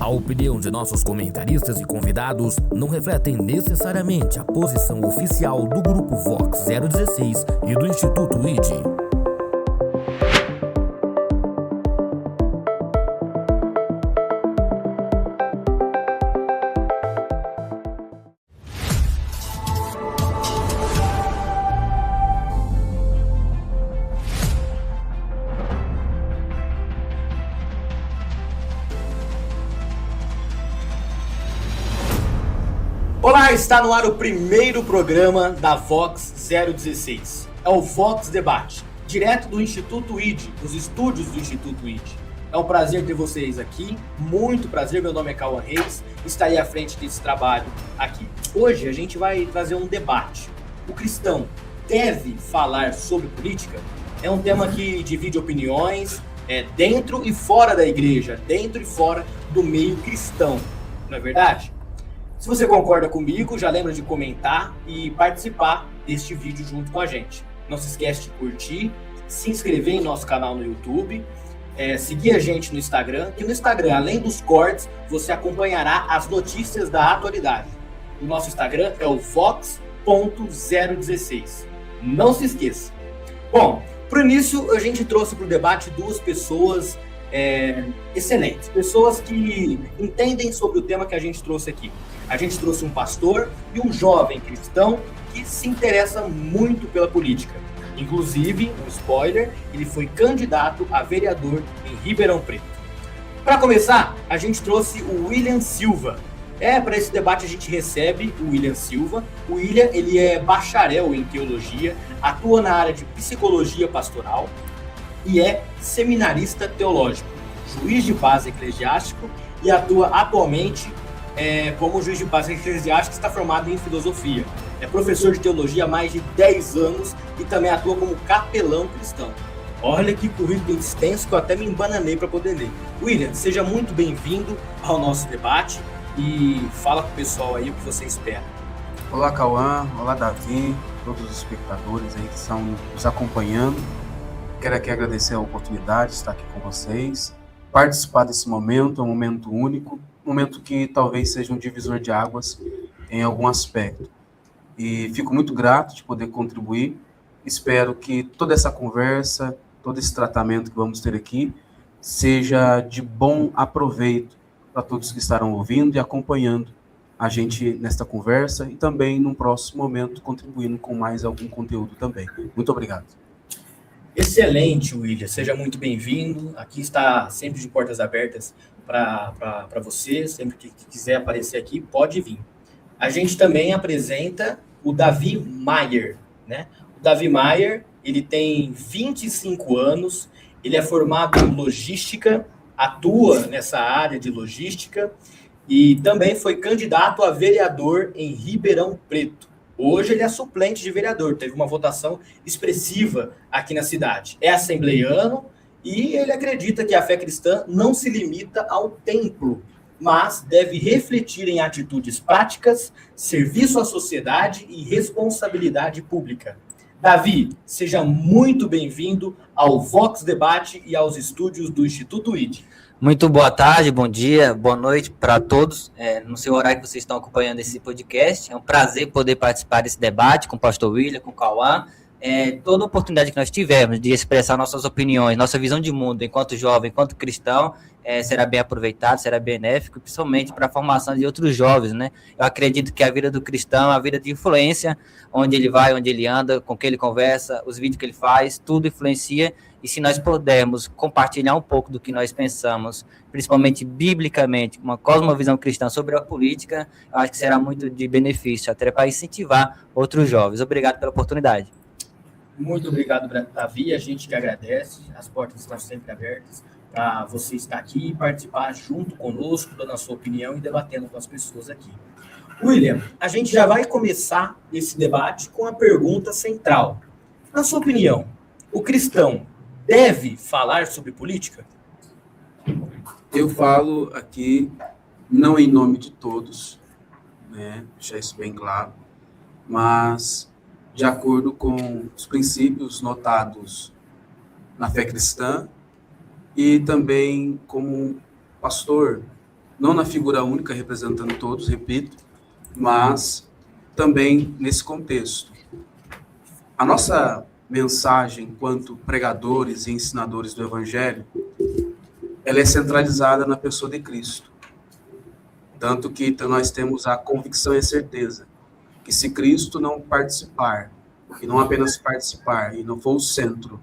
A opinião de nossos comentaristas e convidados não refletem necessariamente a posição oficial do Grupo Vox 016 e do Instituto ID. Olá, está no ar o primeiro programa da Vox 016. É o Vox Debate, direto do Instituto ID, dos estúdios do Instituto ID. É um prazer ter vocês aqui, muito prazer, meu nome é Cauã Reis, estarei à frente desse trabalho aqui. Hoje a gente vai trazer um debate. O cristão deve falar sobre política? É um tema que divide opiniões dentro e fora da igreja, dentro e fora do meio cristão, não é verdade? Se você concorda comigo, já lembra de comentar e participar deste vídeo junto com a gente. Não se esquece de curtir, se inscrever em nosso canal no YouTube, seguir a gente no Instagram, que no Instagram, além dos cortes, você acompanhará as notícias da atualidade. O nosso Instagram é o vox.016. Não se esqueça. Bom, para o início, a gente trouxe para o debate duas pessoas excelentes, pessoas que entendem sobre o tema que a gente trouxe aqui. A gente trouxe um pastor e um jovem cristão que se interessa muito pela política. Inclusive, um spoiler, ele foi candidato a vereador em Ribeirão Preto. Para começar, a gente trouxe o William Silva. Para esse debate a gente recebe o William Silva. O William, ele é bacharel em teologia, atua na área de psicologia pastoral e é seminarista teológico, juiz de paz eclesiástico e atua atualmente como juiz de paz eclesiástico, está formado em filosofia. É professor de teologia há mais de 10 anos e também atua como capelão cristão. Olha que currículo extenso que eu até me embananei para poder ler. William, seja muito bem-vindo ao nosso debate e fala para o pessoal aí o que você espera. Olá, Cauã. Olá, Davi, todos os espectadores aí que estão nos acompanhando. Quero aqui agradecer a oportunidade de estar aqui com vocês, participar desse momento, é um momento único, um momento que talvez seja um divisor de águas em algum aspecto. E fico muito grato de poder contribuir. Espero que toda essa conversa, todo esse tratamento que vamos ter aqui, seja de bom aproveito para todos que estarão ouvindo e acompanhando a gente nesta conversa e também, num próximo momento, contribuindo com mais algum conteúdo também. Muito obrigado. Excelente, William. Seja muito bem-vindo. Aqui está sempre de portas abertas para você. Sempre que quiser aparecer aqui, pode vir. A gente também apresenta o Davi Maier, né? O Davi Maier, ele tem 25 anos, ele é formado em logística, atua nessa área de logística e também foi candidato a vereador em Ribeirão Preto. Hoje ele é suplente de vereador, teve uma votação expressiva aqui na cidade. É assembleiano e ele acredita que a fé cristã não se limita ao templo, mas deve refletir em atitudes práticas, serviço à sociedade e responsabilidade pública. Davi, seja muito bem-vindo ao Vox Debate e aos estúdios do Instituto ID. Muito boa tarde, bom dia, boa noite para todos. No seu horário que vocês estão acompanhando esse podcast, é um prazer poder participar desse debate com o pastor William, com o Cauã. Toda oportunidade que nós tivermos de expressar nossas opiniões, nossa visão de mundo enquanto jovem, enquanto cristão, será bem aproveitado, será benéfico, principalmente para a formação de outros jovens, né? Eu acredito que a vida do cristão é a vida de influência, onde ele vai, onde ele anda, com quem ele conversa, os vídeos que ele faz, tudo influencia. E se nós pudermos compartilhar um pouco do que nós pensamos, principalmente biblicamente, uma cosmovisão cristã sobre a política, eu acho que será muito de benefício, até para incentivar outros jovens. Obrigado pela oportunidade. Muito obrigado, Davi. A gente que agradece. As portas estão sempre abertas para você estar aqui e participar junto conosco, dando a sua opinião e debatendo com as pessoas aqui. William, a gente já vai começar esse debate com a pergunta central. Na sua opinião, o cristão deve falar sobre política? Eu falo aqui, não em nome de todos, né, deixar isso bem claro, mas de acordo com os princípios notados na fé cristã e também como pastor não na figura única representando todos, repito, mas também nesse contexto. A nossa mensagem enquanto pregadores e ensinadores do Evangelho, ela é centralizada na pessoa de Cristo. Tanto que nós temos a convicção e a certeza que se Cristo não participar, e não apenas participar, e não for o centro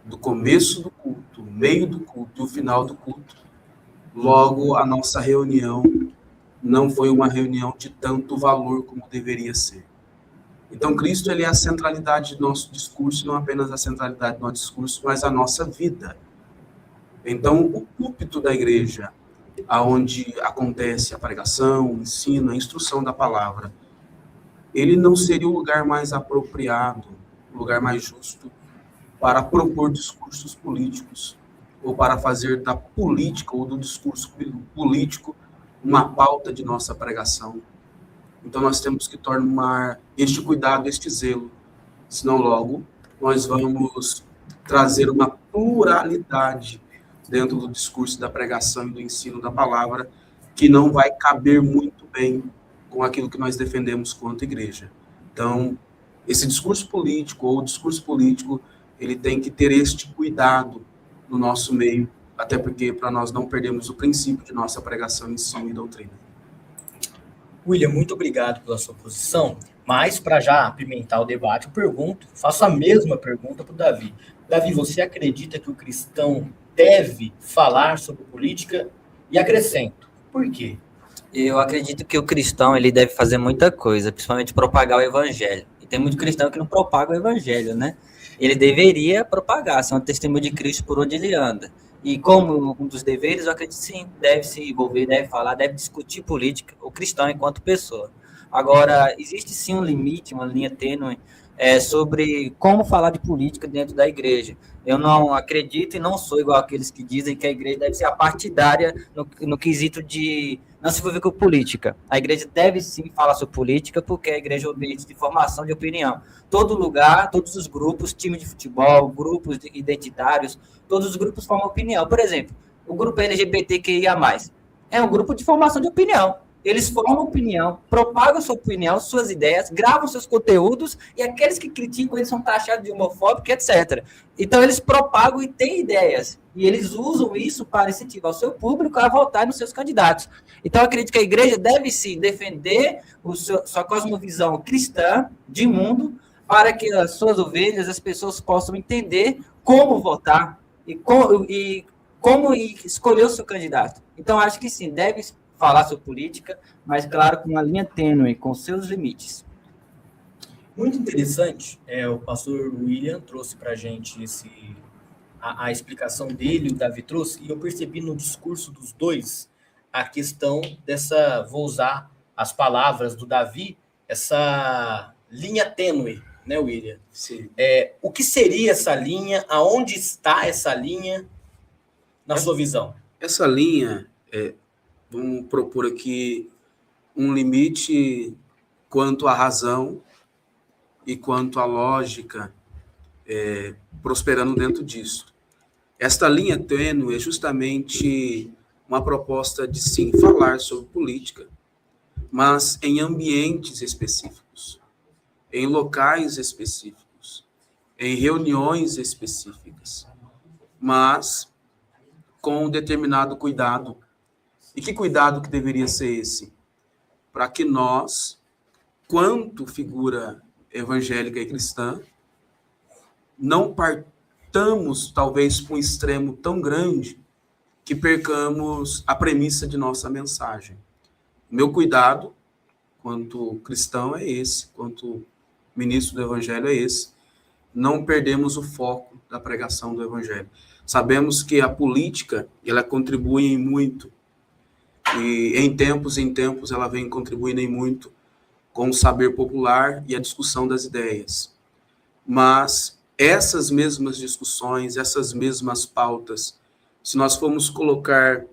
do começo do culto, o meio do culto e o final do culto, logo a nossa reunião não foi uma reunião de tanto valor como deveria ser. Então, Cristo, ele é a centralidade do nosso discurso, não apenas a centralidade do nosso discurso, mas a nossa vida. Então, o púlpito da igreja, aonde acontece a pregação, o ensino, a instrução da palavra, ele não seria o lugar mais apropriado, o lugar mais justo para propor discursos políticos, ou para fazer da política ou do discurso político uma pauta de nossa pregação. Então, nós temos que tomar este cuidado, este zelo, senão logo nós vamos trazer uma pluralidade dentro do discurso da pregação e do ensino da palavra, que não vai caber muito bem com aquilo que nós defendemos quanto igreja. Então, esse discurso político ou discurso político, ele tem que ter este cuidado no nosso meio, até porque para nós não perdermos o princípio de nossa pregação, ensino e doutrina. William, muito obrigado pela sua posição, mas para já apimentar o debate, faço a mesma pergunta para o Davi. Davi, você acredita que o cristão deve falar sobre política? E acrescento, por quê? Eu acredito que o cristão, ele deve fazer muita coisa, principalmente propagar o evangelho. E tem muito cristão que não propaga o evangelho, né? Ele deveria propagar, ser um testemunho de Cristo por onde ele anda. E como um dos deveres, eu acredito sim, deve se envolver, deve falar, deve discutir política, o cristão enquanto pessoa. Agora, existe sim um limite, uma linha tênue sobre como falar de política dentro da igreja. Eu não acredito e não sou igual àqueles que dizem que a igreja deve ser apartidária no quesito de não se envolver com política. A igreja deve sim falar sobre política, porque a igreja é um ambiente de formação de opinião. Todo lugar, todos os grupos, time de futebol, grupos identitários, todos os grupos formam opinião. Por exemplo, o grupo LGBTQIA+, é um grupo de formação de opinião. Eles formam opinião, propagam sua opinião, suas ideias, gravam seus conteúdos, e aqueles que criticam, eles são taxados de homofóbicos, etc. Então, eles propagam e têm ideias, e eles usam isso para incentivar o seu público a votar nos seus candidatos. Então, eu acredito que a igreja deve, sim, defender sua cosmovisão cristã de mundo, para que as suas ovelhas, as pessoas possam entender como votar e como escolher o seu candidato. Então, acho que sim, deve falar sobre política, mas, claro, com uma linha tênue, com seus limites. Muito interessante, o pastor William trouxe para a gente a explicação dele, o Davi trouxe, e eu percebi no discurso dos dois a questão vou usar as palavras do Davi, essa linha tênue, né, William? Sim. O que seria essa linha? Aonde está essa linha, na sua visão? Essa linha vamos propor aqui um limite quanto à razão e quanto à lógica prosperando dentro disso. Esta linha tênue é justamente uma proposta de, sim, falar sobre política, mas em ambientes específicos, em locais específicos, em reuniões específicas, mas com um determinado cuidado. E que cuidado que deveria ser esse? Para que nós, quanto figura evangélica e cristã, não partamos, talvez, para um extremo tão grande que percamos a premissa de nossa mensagem. O meu cuidado, quanto cristão, é esse, quanto ministro do evangelho é esse. Não perdemos o foco da pregação do evangelho. Sabemos que a política, ela contribui em muito, e em tempos ela vem contribuindo em muito com o saber popular e a discussão das ideias. Mas essas mesmas discussões, essas mesmas pautas, se nós formos colocar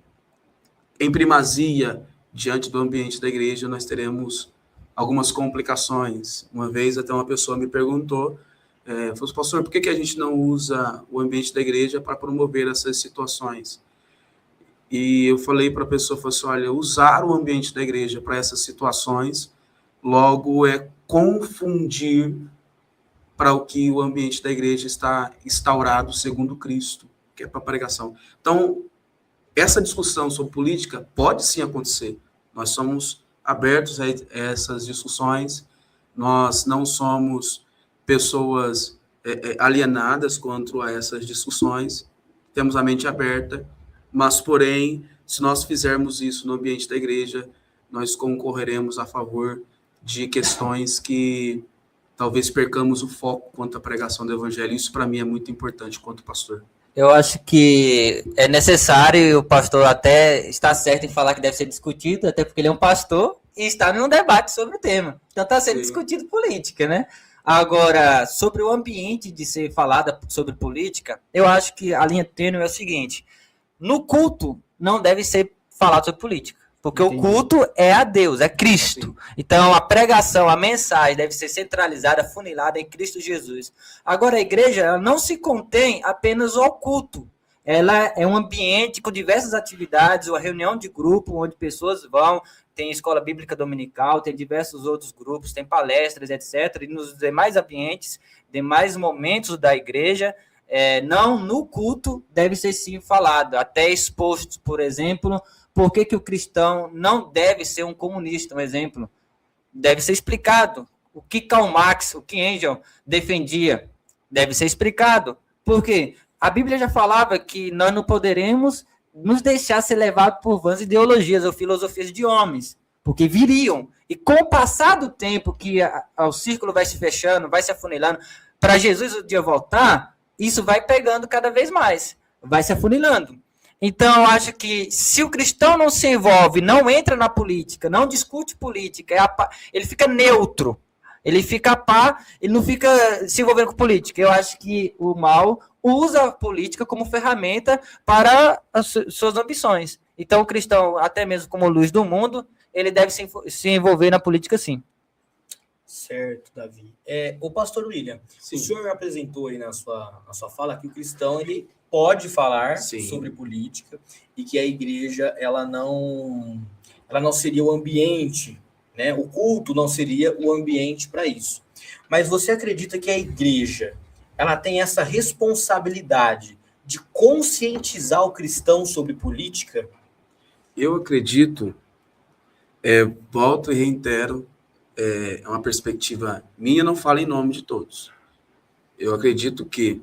em primazia diante do ambiente da igreja, nós teremos algumas complicações. Uma vez até uma pessoa me perguntou, falou, pastor, por que a gente não usa o ambiente da igreja para promover essas situações? E eu falei para a pessoa, falei assim, olha, usar o ambiente da igreja para essas situações, logo é confundir para o que o ambiente da igreja está instaurado segundo Cristo, que é para pregação. Então, essa discussão sobre política pode sim acontecer. Nós somos abertos a essas discussões, nós não somos pessoas alienadas quanto a essas discussões, temos a mente aberta, mas, porém, se nós fizermos isso no ambiente da igreja, nós concorreremos a favor de questões que talvez percamos o foco quanto à pregação do evangelho. Isso, para mim, é muito importante quanto pastor. Eu acho que é necessário, e o pastor até está certo em falar que deve ser discutido, até porque ele é um pastor e está num debate sobre o tema. Então está sendo discutido política, né? Agora, sobre o ambiente de ser falada sobre política, eu acho que a linha tênue é o seguinte: no culto não deve ser falado sobre política, porque o culto é a Deus, é Cristo. Então a pregação, a mensagem deve ser centralizada, funilada em Cristo Jesus. Agora a igreja ela não se contém apenas ao culto. Ela é um ambiente com diversas atividades, uma reunião de grupo onde pessoas vão, tem escola bíblica dominical, tem diversos outros grupos, tem palestras, etc. E nos demais ambientes, demais momentos da igreja, não no culto deve ser sim falado, até exposto, por exemplo, por que o cristão não deve ser um comunista, um exemplo. Deve ser explicado. O que Karl Marx, o que Engels defendia, deve ser explicado. Por quê? A Bíblia já falava que nós não poderemos nos deixar ser levados por vãs ideologias ou filosofias de homens, porque viriam. E com o passar do tempo que o círculo vai se fechando, vai se afunilando, para Jesus o dia voltar, isso vai pegando cada vez mais, vai se afunilando. Então, eu acho que se o cristão não se envolve, não entra na política, não discute política, ele fica neutro, ele fica ele não fica se envolvendo com política. Eu acho que o mal usa a política como ferramenta para as suas ambições. Então, o cristão, até mesmo como luz do mundo, ele deve se envolver na política, sim. Certo, Davi. O pastor William, sim. O senhor apresentou aí na sua fala que o cristão ele pode falar sobre política e que a igreja ela não seria o ambiente, né? O culto não seria o ambiente para isso. Mas você acredita que a igreja ela tem essa responsabilidade de conscientizar o cristão sobre política? Eu acredito, volto e reitero, é uma perspectiva minha, não falo em nome de todos. Eu acredito que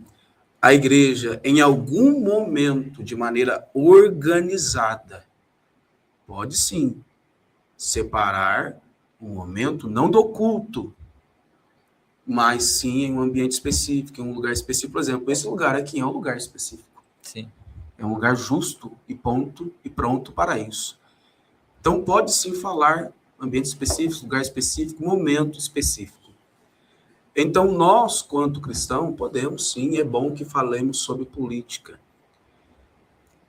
a igreja, em algum momento, de maneira organizada, pode sim separar um momento, não do culto, mas sim em um ambiente específico, em um lugar específico. Por exemplo, esse lugar aqui é um lugar específico. Sim. É um lugar justo e pronto para isso. Então, pode sim falar ambiente específico, lugar específico, momento específico. Então, nós, quanto cristão, podemos sim, é bom que falemos sobre política.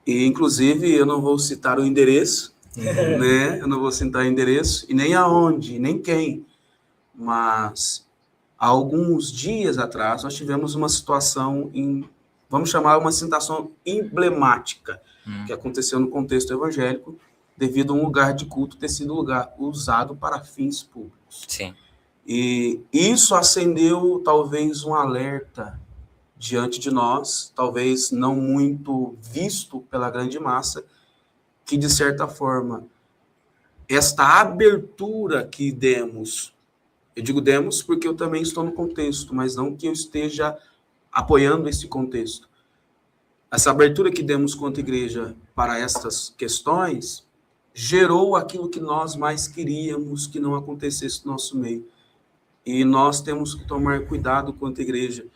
E, inclusive, eu não vou citar o endereço, né? Eu não vou citar o endereço, e nem aonde, nem quem. Mas, há alguns dias atrás, nós tivemos uma situação, vamos chamar uma situação emblemática, que aconteceu no contexto evangélico, devido a um lugar de culto ter sido um lugar usado para fins públicos. Sim. E isso acendeu, talvez, um alerta diante de nós, talvez não muito visto pela grande massa, que, de certa forma, esta abertura que demos, eu digo demos porque eu também estou no contexto, mas não que eu esteja apoiando esse contexto. Essa abertura que demos quanto igreja para estas questões gerou aquilo que nós mais queríamos que não acontecesse no nosso meio. E nós temos que tomar cuidado quanto igreja,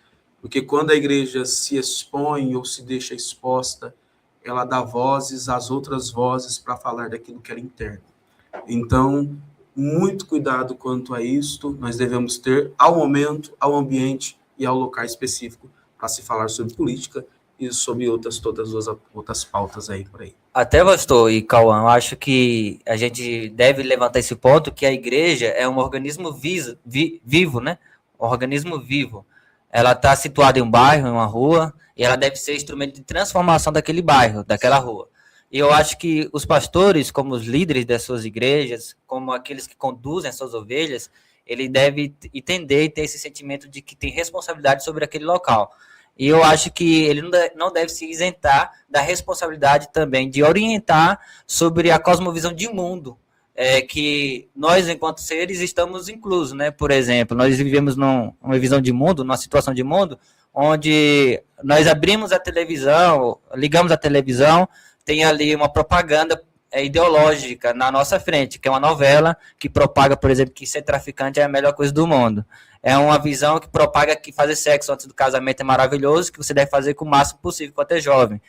porque quando a igreja se expõe ou se deixa exposta, ela dá vozes às outras vozes para falar daquilo que era interno. Então, muito cuidado quanto a isto, nós devemos ter ao momento, ao ambiente e ao local específico para se falar sobre política e sobre todas as outras pautas aí por aí. Até, pastor e Cauã, eu acho que a gente deve levantar esse ponto, que a igreja é um organismo vivo, né? Um organismo vivo. Ela está situada em um bairro, em uma rua, e ela deve ser instrumento de transformação daquele bairro, daquela rua. E eu acho que os pastores, como os líderes das suas igrejas, como aqueles que conduzem as suas ovelhas, ele deve entender e ter esse sentimento de que tem responsabilidade sobre aquele local. E eu acho que ele não deve se isentar da responsabilidade também de orientar sobre a cosmovisão de mundo, que nós, enquanto seres, estamos inclusos, né? Por exemplo, nós vivemos numa visão de mundo, numa situação de mundo, onde nós abrimos a televisão, ligamos a televisão, tem ali uma propaganda ideológica na nossa frente, que é uma novela que propaga, por exemplo, que ser traficante é a melhor coisa do mundo. É uma visão que propaga que fazer sexo antes do casamento é maravilhoso, que você deve fazer com o máximo possível quando é jovem.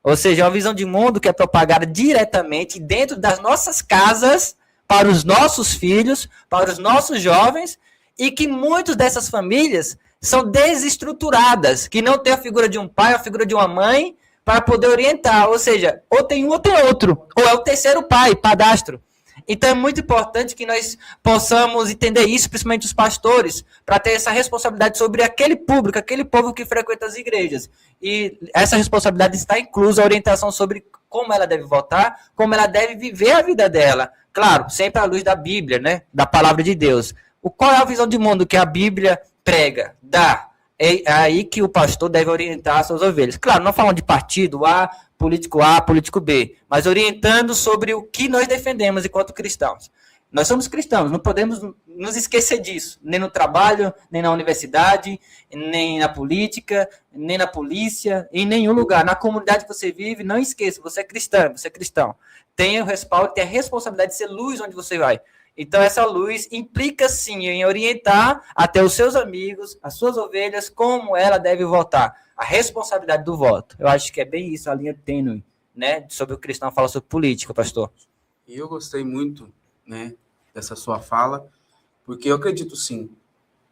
Ou seja, é uma visão de mundo que é propagada diretamente dentro das nossas casas, para os nossos filhos, para os nossos jovens, e que muitas dessas famílias são desestruturadas, que não tem a figura de um pai, a figura de uma mãe, para poder orientar. Ou seja, ou tem um ou tem outro, ou é o terceiro pai, padastro. Então é muito importante que nós possamos entender isso, principalmente os pastores, para ter essa responsabilidade sobre aquele público, aquele povo que frequenta as igrejas. E essa responsabilidade está inclusa a orientação sobre como ela deve votar, como ela deve viver a vida dela. Claro, sempre à luz da Bíblia, né? Da palavra de Deus. Qual é a visão de mundo que a Bíblia prega? É aí que o pastor deve orientar as suas ovelhas. Claro, não falando de partido A, político B, mas orientando sobre o que nós defendemos enquanto cristãos. Nós somos cristãos, não podemos nos esquecer disso, nem no trabalho, nem na universidade, nem na política, nem na polícia, em nenhum lugar. Na comunidade que você vive, não esqueça, você é cristão, você é cristão. Tenha o respaldo, tenha a responsabilidade de ser luz onde você vai. Então, essa luz implica, sim, em orientar até os seus amigos, as suas ovelhas, como ela deve votar. A responsabilidade do voto. Eu acho que é bem isso, a linha tênue, né? Sobre o cristão fala sobre política, pastor. E eu gostei muito, né, dessa sua fala, porque eu acredito, sim,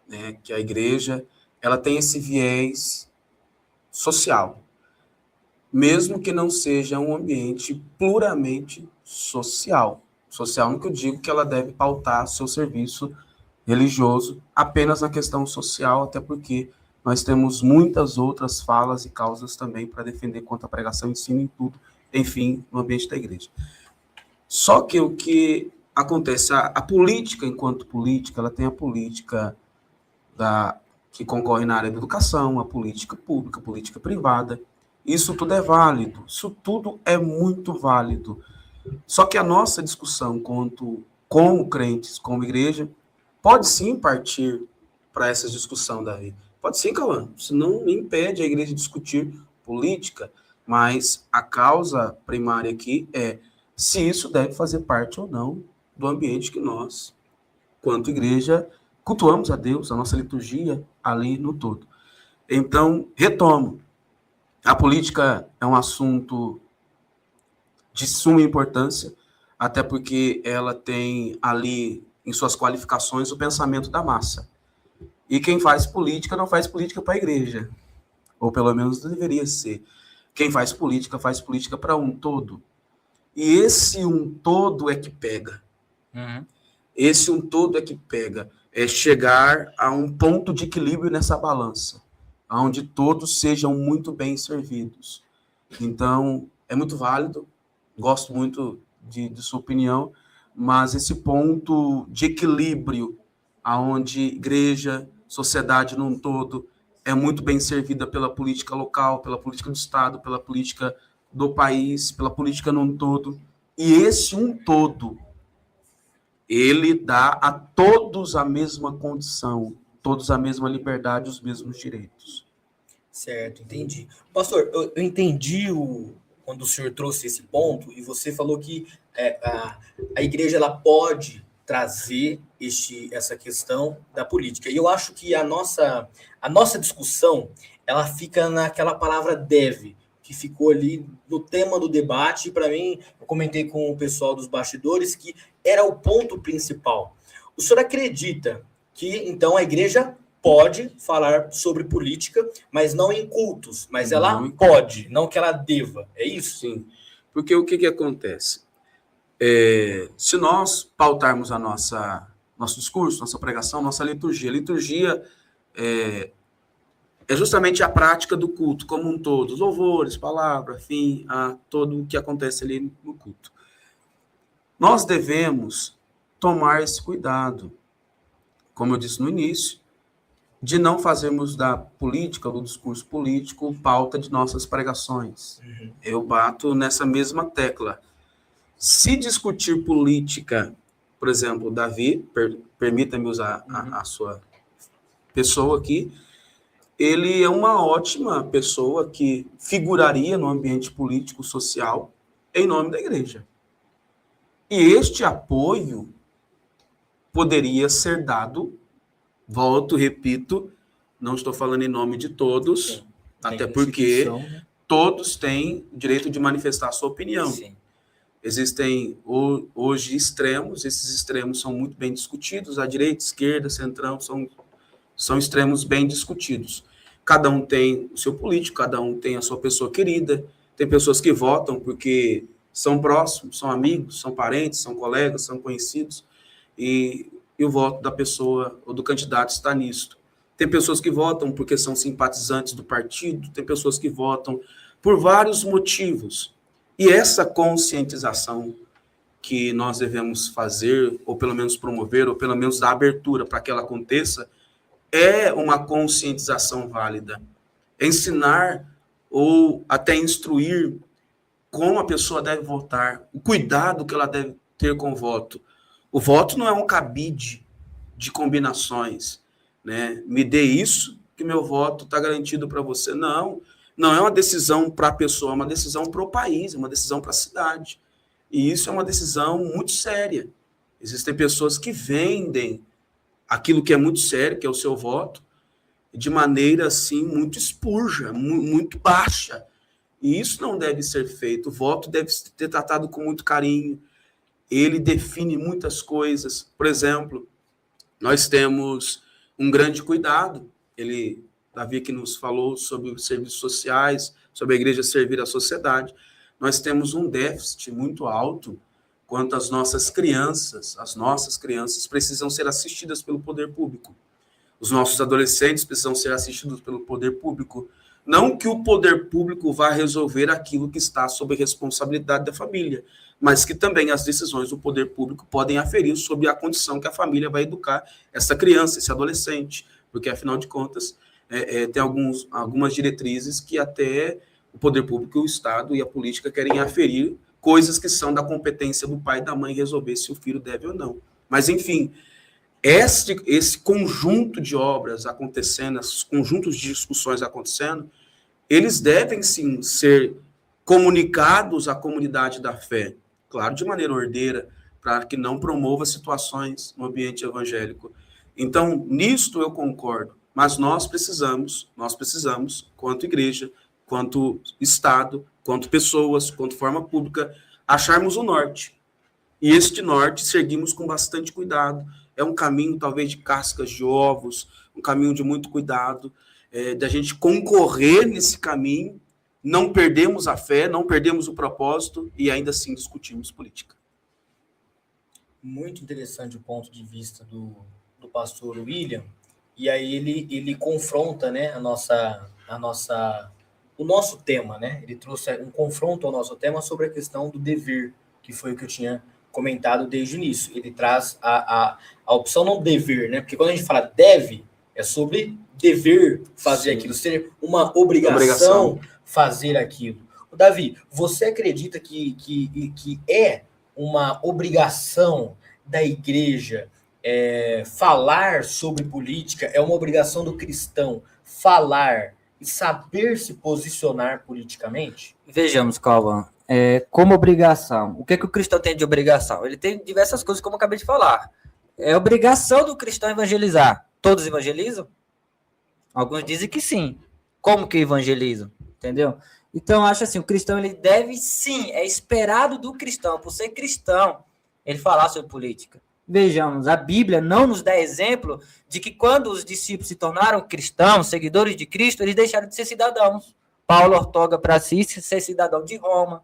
né, que a igreja, ela tem esse viés social, mesmo que não seja um ambiente puramente social. Social no que eu digo que ela deve pautar seu serviço religioso apenas na questão social, até porque nós temos muitas outras falas e causas também para defender contra a pregação, ensino e tudo, enfim, no ambiente da igreja. Só que o que acontece, a política, enquanto política, ela tem a política que concorre na área da educação, a política pública, a política privada. Isso tudo é válido, isso tudo é muito válido. Só que a nossa discussão como crentes, como igreja, pode sim partir para essa discussão, Davi. Pode sim, Cauã. Isso não impede a igreja de discutir política, mas a causa primária aqui é se isso deve fazer parte ou não do ambiente que nós, quanto igreja, cultuamos a Deus, a nossa liturgia ali no todo. Então, retomo. A política é um assunto de suma importância, até porque ela tem ali, em suas qualificações, o pensamento da massa. E quem faz política não faz política para a igreja, ou pelo menos deveria ser. Quem faz política para um todo. E esse um todo é que pega. Uhum. Esse um todo é que pega. É chegar a um ponto de equilíbrio nessa balança, onde todos sejam muito bem servidos. Então, é muito válido. Gosto muito de sua opinião, mas esse ponto de equilíbrio, aonde igreja, sociedade num todo, é muito bem servida pela política local, pela política do Estado, pela política do país, pela política num todo. E esse um todo, ele dá a todos a mesma condição, todos a mesma liberdade, os mesmos direitos. Certo, entendi. Pastor, eu entendi quando o senhor trouxe esse ponto, e você falou que a igreja ela pode trazer essa questão da política. E eu acho que a nossa discussão ela fica naquela palavra deve, que ficou ali no tema do debate. Para mim, eu comentei com o pessoal dos bastidores que era o ponto principal. O senhor acredita que, então, a igreja pode falar sobre política, mas não em cultos, mas ela pode, não que ela deva. É isso? Sim, porque o que acontece? Se nós pautarmos nosso discurso, nossa pregação, nossa liturgia, é justamente a prática do culto como um todo, os louvores, palavra, fim, a todo o que acontece ali no culto. Nós devemos tomar esse cuidado, como eu disse no início, de não fazermos da política, do discurso político, pauta de nossas pregações. Eu bato nessa mesma tecla. Se discutir política, por exemplo, Davi, permita-me usar a sua pessoa aqui, ele é uma ótima pessoa que figuraria no ambiente político, social, em nome da igreja. E este apoio poderia ser dado, volto, repito, não estou falando em nome de todos, sim, até porque todos têm direito de manifestar a sua opinião. Sim. Existem hoje extremos, esses extremos são muito bem discutidos, a direita, esquerda, centrão, são extremos bem discutidos. Cada um tem o seu político, cada um tem a sua pessoa querida, tem pessoas que votam porque são próximos, são amigos, são parentes, são colegas, são conhecidos, e o voto da pessoa ou do candidato está nisto. Tem pessoas que votam porque são simpatizantes do partido, tem pessoas que votam por vários motivos. E essa conscientização que nós devemos fazer, ou pelo menos promover, ou pelo menos dar abertura para que ela aconteça, é uma conscientização válida. É ensinar ou até instruir como a pessoa deve votar, o cuidado que ela deve ter com o voto. O voto não é um cabide de combinações, né? Me dê isso que meu voto está garantido para você. Não é uma decisão para a pessoa, é uma decisão para o país, é uma decisão para a cidade. E isso é uma decisão muito séria. Existem pessoas que vendem aquilo que é muito sério, que é o seu voto, de maneira, assim, muito espúrgia, muito baixa. E isso não deve ser feito. O voto deve ser tratado com muito carinho. Ele define muitas coisas. Por exemplo, nós temos um grande cuidado. Davi que nos falou sobre os serviços sociais, sobre a igreja servir à sociedade. Nós temos um déficit muito alto quanto às nossas crianças. As nossas crianças precisam ser assistidas pelo poder público. Os nossos adolescentes precisam ser assistidos pelo poder público. Não que o poder público vá resolver aquilo que está sob responsabilidade da família, mas que também as decisões do poder público podem aferir sobre a condição que a família vai educar essa criança, esse adolescente, porque, afinal de contas, tem algumas diretrizes que até o poder público, o Estado e a política querem aferir coisas que são da competência do pai e da mãe resolver se o filho deve ou não. Mas, enfim, esse conjunto de obras acontecendo, esses conjuntos de discussões acontecendo, eles devem, sim, ser comunicados à comunidade da fé, claro, de maneira ordeira, para que não promova situações no ambiente evangélico. Então, nisto eu concordo, mas nós precisamos, quanto igreja, quanto Estado, quanto pessoas, quanto forma pública, acharmos o norte. E este norte seguimos com bastante cuidado. É um caminho, talvez, de cascas de ovos, um caminho de muito cuidado, da gente concorrer nesse caminho, não perdemos a fé, não perdemos o propósito e ainda assim discutimos política. Muito interessante o ponto de vista do pastor William, e aí ele confronta, né, o nosso tema, né? Ele trouxe um confronto ao nosso tema sobre a questão do dever, que foi o que eu tinha comentado desde o início. Ele traz a opção não dever, né? Porque quando a gente fala deve, é sobre dever fazer aquilo, ser uma obrigação fazer aquilo. Davi, você acredita que é uma obrigação da igreja falar sobre política, é uma obrigação do cristão falar e saber se posicionar politicamente? Vejamos, Cauã, como obrigação. O que o cristão tem de obrigação? Ele tem diversas coisas, como eu acabei de falar. É obrigação do cristão evangelizar. Todos evangelizam? Alguns dizem que sim. Como que evangelizam? Entendeu? Então, acho assim, o cristão, ele deve sim, é esperado do cristão, por ser cristão, ele falar sobre política. Vejamos, a Bíblia não nos dá exemplo de que quando os discípulos se tornaram cristãos, seguidores de Cristo, eles deixaram de ser cidadãos. Paulo ortoga para si ser cidadão de Roma.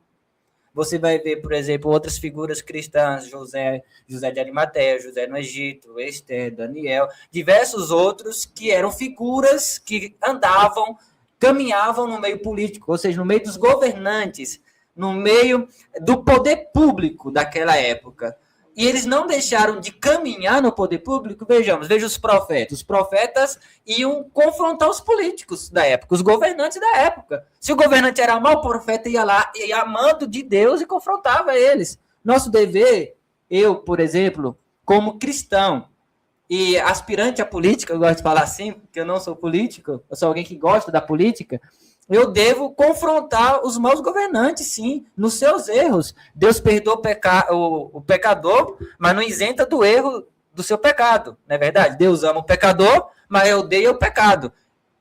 Você vai ver, por exemplo, outras figuras cristãs, José de Arimateia, José no Egito, Esther, Daniel, diversos outros que eram figuras que andavam, caminhavam no meio político, ou seja, no meio dos governantes, no meio do poder público daquela época. E eles não deixaram de caminhar no poder público. Veja os profetas. Os profetas iam confrontar os políticos da época, os governantes da época. Se o governante era mau, o profeta ia lá, ia amando de Deus e confrontava eles. Nosso dever, eu, por exemplo, como cristão e aspirante à política, eu gosto de falar assim, porque eu não sou político, eu sou alguém que gosta da política, eu devo confrontar os maus governantes, sim, nos seus erros. Deus perdoa o pecador, mas não isenta do erro do seu pecado, não é verdade? Deus ama o pecador, mas odeia o pecado.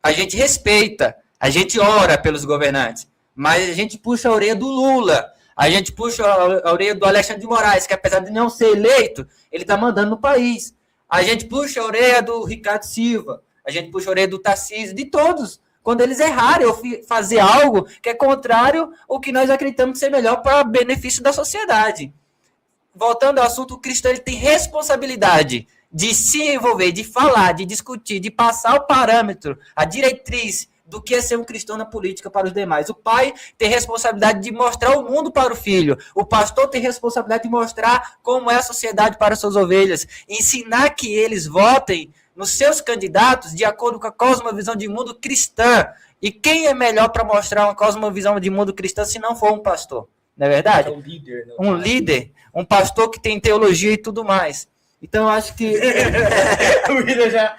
A gente respeita, a gente ora pelos governantes, mas a gente puxa a orelha do Lula, a gente puxa a orelha do Alexandre de Moraes, que apesar de não ser eleito, ele está mandando no país. A gente puxa a orelha do Ricardo Silva, a gente puxa a orelha do Tarcísio, de todos, quando eles errarem ou fazer algo que é contrário ao que nós acreditamos ser melhor para benefício da sociedade. Voltando ao assunto, o cristão ele tem responsabilidade de se envolver, de falar, de discutir, de passar o parâmetro, a diretriz do que é ser um cristão na política para os demais. O pai tem responsabilidade de mostrar o mundo para o filho. O pastor tem responsabilidade de mostrar como é a sociedade para as suas ovelhas. Ensinar que eles votem nos seus candidatos de acordo com a cosmovisão de mundo cristã. E quem é melhor para mostrar uma cosmovisão de mundo cristã se não for um pastor? Não é verdade? É um líder. Né? Um líder, um pastor que tem teologia e tudo mais. Então, eu acho que... O William já...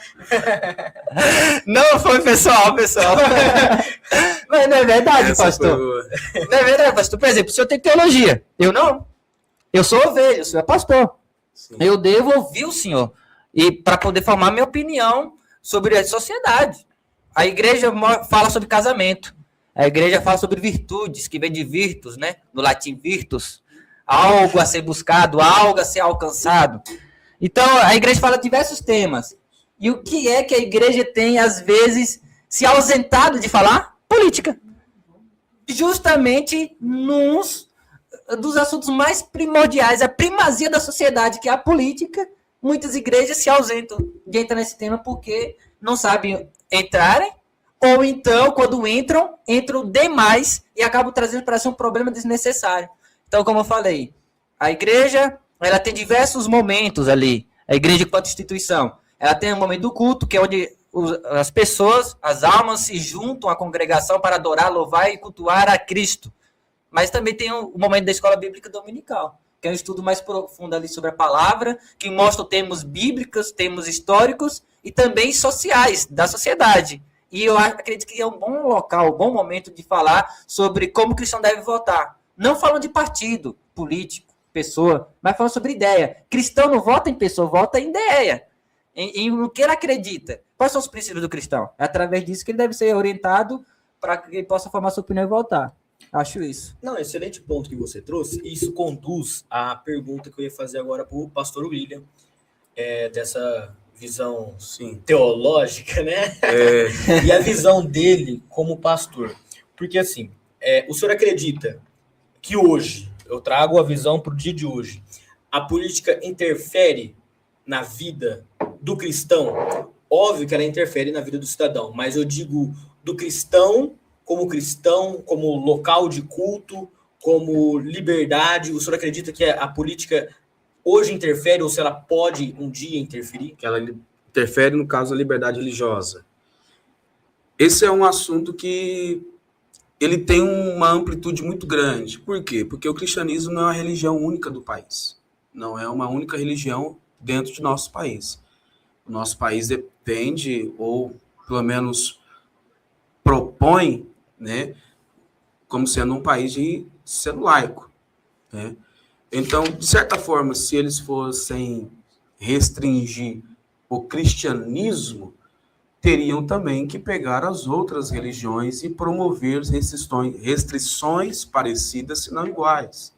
Não foi pessoal. Mas não é verdade, pastor. Não é verdade, pastor. Por exemplo, o senhor tem teologia. Eu não. Eu sou ovelha, o senhor é pastor. Sim. Eu devo ouvir o senhor. E para poder formar minha opinião sobre a sociedade. A igreja fala sobre casamento. A igreja fala sobre virtudes, que vem de virtus, né? No latim virtus. Algo a ser buscado, algo a ser alcançado. Então, a igreja fala de diversos temas. E o que é que a igreja tem, às vezes, se ausentado de falar? Política. Justamente nos dos assuntos mais primordiais, a primazia da sociedade, que é a política, muitas igrejas se ausentam de entrar nesse tema porque não sabem entrarem, ou então, quando entram demais e acabam trazendo para si um problema desnecessário. Então, como eu falei, a igreja ela tem diversos momentos ali. A igreja enquanto instituição. Ela tem um momento do culto, que é onde as pessoas, as almas se juntam à congregação para adorar, louvar e cultuar a Cristo. Mas também tem o momento da escola bíblica dominical, que é um estudo mais profundo ali sobre a palavra, que mostra termos bíblicos, termos históricos e também sociais da sociedade. E eu acredito que é um bom local, um bom momento de falar sobre como o cristão deve votar. Não falando de partido político, pessoa, mas falando sobre ideia. Cristão não vota em pessoa, vota em ideia. Em o que ele acredita. Quais são os princípios do cristão? É através disso que ele deve ser orientado para que ele possa formar sua opinião e votar. Acho isso. Não, excelente ponto que você trouxe. Isso conduz à pergunta que eu ia fazer agora para o pastor William, dessa visão teológica, né? E a visão dele como pastor. Porque, assim, o senhor acredita que hoje, eu trago a visão para o dia de hoje, a política interfere na vida do cristão? Óbvio que ela interfere na vida do cidadão, mas eu digo do cristão, como local de culto, como liberdade. O senhor acredita que a política hoje interfere, ou se ela pode um dia interferir? Que ela interfere, no caso, da liberdade religiosa. Esse é um assunto que ele tem uma amplitude muito grande. Por quê? Porque o cristianismo não é uma religião única do país. Não é uma única religião dentro de nosso país. O nosso país depende, ou pelo menos propõe, né, como sendo um país de ser laico, né? Então, de certa forma, se eles fossem restringir o cristianismo, teriam também que pegar as outras religiões e promover restrições parecidas, se não iguais.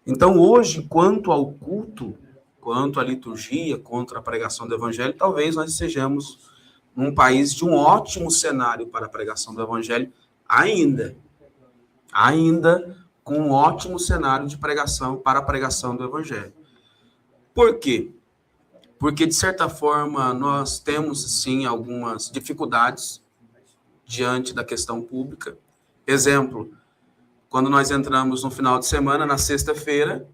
Então, hoje, quanto ao culto, quanto à liturgia, contra a pregação do evangelho, talvez nós estejamos num país de um ótimo cenário para a pregação do evangelho ainda, com um ótimo cenário de pregação para a pregação do Evangelho. Por quê? Porque, de certa forma, nós temos, sim, algumas dificuldades diante da questão pública. Exemplo, quando nós entramos no final de semana, na sexta-feira,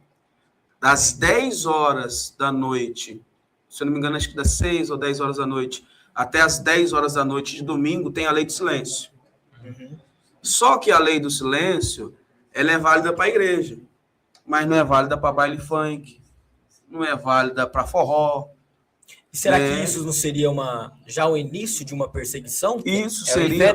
das 10 horas da noite, se eu não me engano, acho que das 6 ou 10 horas da noite, até as 10 horas da noite de domingo, tem a lei do silêncio. Só que a lei do silêncio, ela é válida para a igreja, mas não é válida para baile funk, não é válida para forró. E será que isso não seria já o início de uma perseguição? Isso seria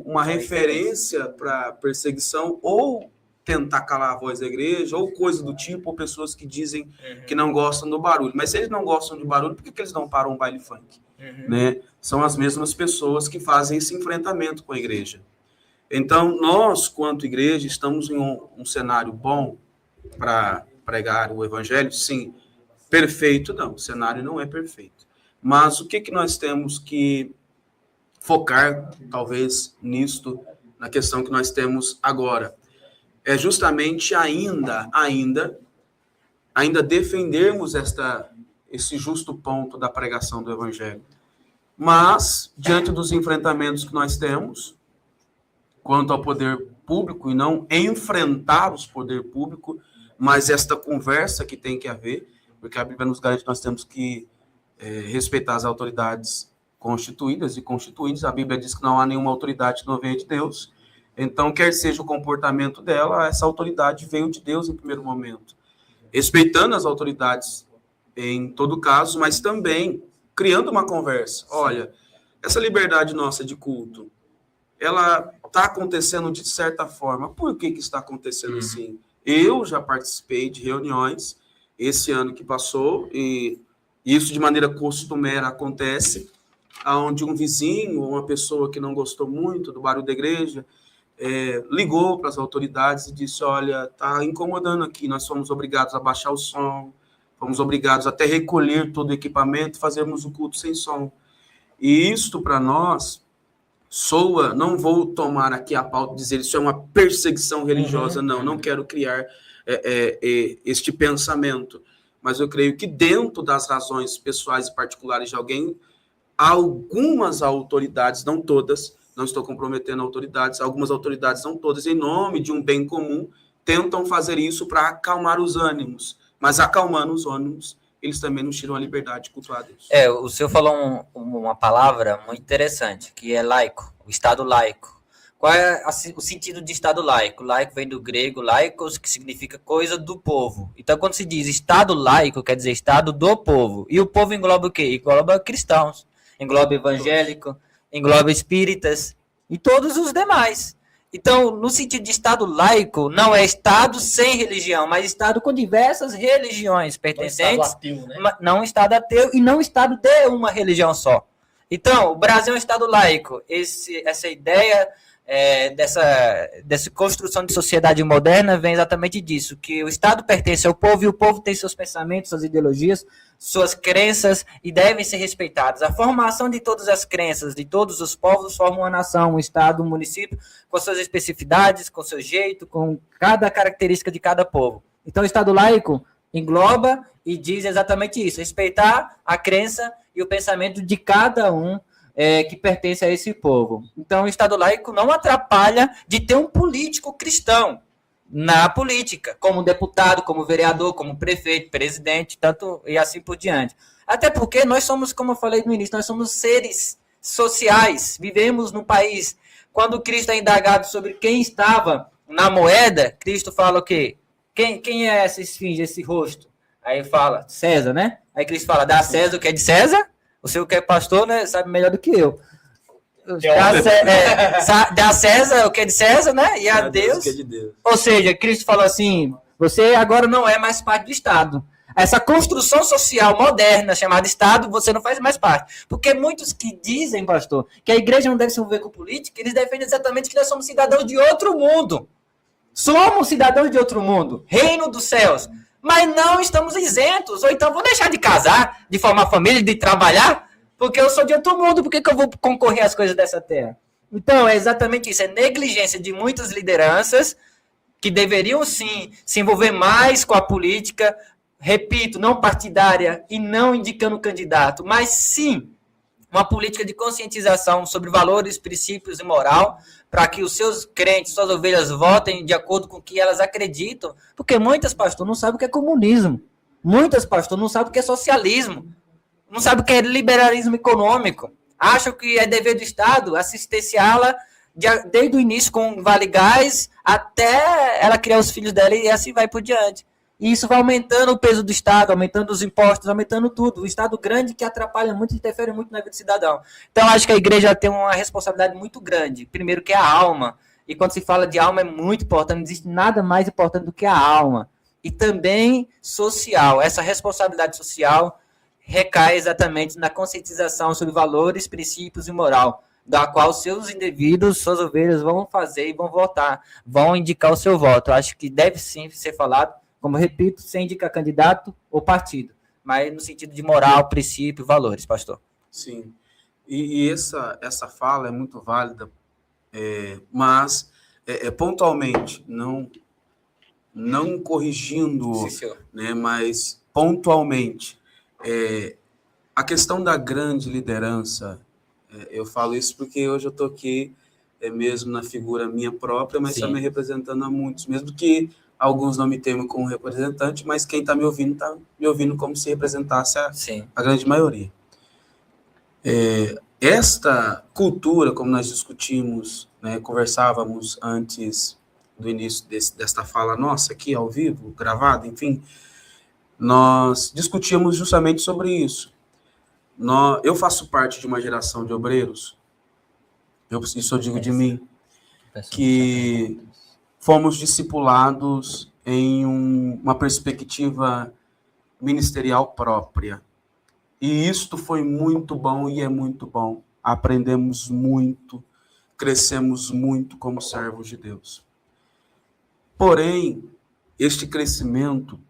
uma referência para perseguição, ou tentar calar a voz da igreja, ou coisa do tipo, ou pessoas que dizem que não gostam do barulho. Mas se eles não gostam de barulho, por que eles não param um baile funk? Né? São as mesmas pessoas que fazem esse enfrentamento com a igreja. Então, nós, quanto igreja, estamos em um cenário bom para pregar o evangelho? Sim. Perfeito, não. O cenário não é perfeito. Mas o que nós temos que focar, talvez, nisto, na questão que nós temos agora? É justamente ainda defendermos esse justo ponto da pregação do evangelho. Mas, diante dos enfrentamentos que nós temos, quanto ao poder público, e não enfrentar os poder público, mas esta conversa que tem que haver, porque a Bíblia nos garante que nós temos que respeitar as autoridades constituídas e constituídas. A Bíblia diz que não há nenhuma autoridade que não venha de Deus. Então, quer seja o comportamento dela, essa autoridade veio de Deus em primeiro momento. Respeitando as autoridades em todo caso, mas também criando uma conversa. Olha, essa liberdade nossa de culto, ela está acontecendo de certa forma. Por que está acontecendo assim? Eu já participei de reuniões esse ano que passou, e isso de maneira costumeira acontece, onde um vizinho ou uma pessoa que não gostou muito do barulho da igreja ligou para as autoridades e disse: olha, está incomodando aqui, nós fomos obrigados a baixar o som, fomos obrigados até recolher todo o equipamento e fazermos o culto sem som. E isto para nós soa, não vou tomar aqui a pauta e dizer isso é uma perseguição religiosa, não quero criar este pensamento, mas eu creio que dentro das razões pessoais e particulares de alguém, algumas autoridades, não todas, não estou comprometendo autoridades, algumas autoridades, não todas, em nome de um bem comum, tentam fazer isso para acalmar os ânimos, mas acalmando os ânimos, eles também nos tiram a liberdade de cultuar a Deus. O senhor falou uma palavra muito interessante, que é laico, o Estado laico. Qual é o sentido de Estado laico? Laico vem do grego laikos, que significa coisa do povo. Então, quando se diz Estado laico, quer dizer Estado do povo. E o povo engloba o quê? Engloba cristãos, engloba evangélico, engloba espíritas e todos os demais. Então, no sentido de Estado laico, não é Estado sem religião, mas Estado com diversas religiões pertencentes. Ateu, né? Não Estado ateu e não Estado de uma religião só. Então, o Brasil é um Estado laico. Essa ideia dessa construção de sociedade moderna vem exatamente disso, que o Estado pertence ao povo e o povo tem seus pensamentos, suas ideologias, suas crenças e devem ser respeitados. A formação de todas as crenças de todos os povos forma uma nação, um Estado, um município, com suas especificidades, com seu jeito, com cada característica de cada povo. Então, o Estado laico engloba e diz exatamente isso, respeitar a crença e o pensamento de cada um que pertence a esse povo. Então, o Estado laico não atrapalha de ter um político cristão na política, como deputado, como vereador, como prefeito, presidente, tanto e assim por diante. Até porque nós somos, como eu falei no início, nós somos seres sociais, vivemos no país. Quando Cristo é indagado sobre quem estava na moeda, Cristo fala o quê? Quem é essa esfinge, esse rosto? Aí fala, César, né? Aí Cristo fala, dá a César o que é de César? O senhor que é pastor, né, sabe melhor do que eu. Dá a César o que é de César, né? E a Deus. Que é de Deus. Ou seja, Cristo falou assim, você agora não é mais parte do Estado. Essa construção social moderna chamada Estado, você não faz mais parte. Porque muitos que dizem, pastor, que a igreja não deve se envolver com política, eles defendem exatamente que nós somos cidadãos de outro mundo. Somos cidadãos de outro mundo. Reino dos céus. Mas não estamos isentos. Ou então vou deixar de casar, de formar família, de trabalhar, porque eu sou de outro mundo, por que eu vou concorrer às coisas dessa terra? Então, é exatamente isso. É negligência de muitas lideranças que deveriam sim se envolver mais com a política, repito, não partidária e não indicando candidato, mas sim uma política de conscientização sobre valores, princípios e moral, para que os seus crentes, suas ovelhas votem de acordo com o que elas acreditam, porque muitas, pastor, não sabem o que é comunismo, muitas, pastor, não sabem o que é socialismo, não sabem o que é liberalismo econômico, acham que é dever do Estado assistenciá-la desde o início com Vale Gás até ela criar os filhos dela e assim vai por diante. E isso vai aumentando o peso do Estado, aumentando os impostos, aumentando tudo. O Estado grande que atrapalha muito, interfere muito na vida do cidadão. Então, acho que a igreja tem uma responsabilidade muito grande. Primeiro, que é a alma. E quando se fala de alma, é muito importante. Não existe nada mais importante do que a alma. E também social. Essa responsabilidade social recai exatamente na conscientização sobre valores, princípios e moral, da qual seus indivíduos, suas ovelhas vão fazer e vão votar, vão indicar o seu voto. Eu acho que deve sim ser falado, como repito, sem indicar candidato ou partido, mas no sentido de moral, princípio, valores, pastor. Sim, e essa fala é muito válida, mas pontualmente, não corrigindo, Sim, né, mas pontualmente, a questão da grande liderança, eu falo isso porque hoje eu estou aqui mesmo na figura minha própria, mas Sim. também representando a muitos, mesmo que alguns não me temam como representante, mas quem está me ouvindo como se representasse a grande maioria. Esta cultura, como nós discutimos, né, conversávamos antes do início desta fala nossa aqui, ao vivo, gravada, enfim, nós discutíamos justamente sobre isso. Eu faço parte de uma geração de obreiros, isso eu digo de mim, que fomos discipulados em uma perspectiva ministerial própria. E isto foi muito bom e é muito bom. Aprendemos muito, crescemos muito como servos de Deus. Porém, este crescimento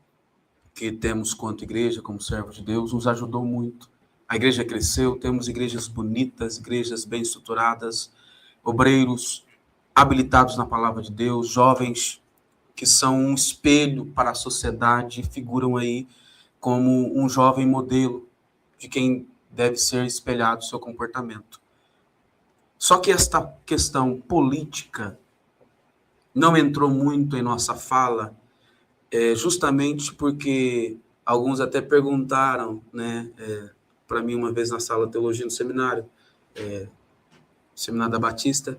que temos quanto igreja, como servos de Deus, nos ajudou muito. A igreja cresceu, temos igrejas bonitas, igrejas bem estruturadas, obreiros habilitados na palavra de Deus, jovens que são um espelho para a sociedade, figuram aí como um jovem modelo de quem deve ser espelhado o seu comportamento. Só que esta questão política não entrou muito em nossa fala, justamente porque alguns até perguntaram, né, para mim uma vez na sala de teologia no seminário da Batista,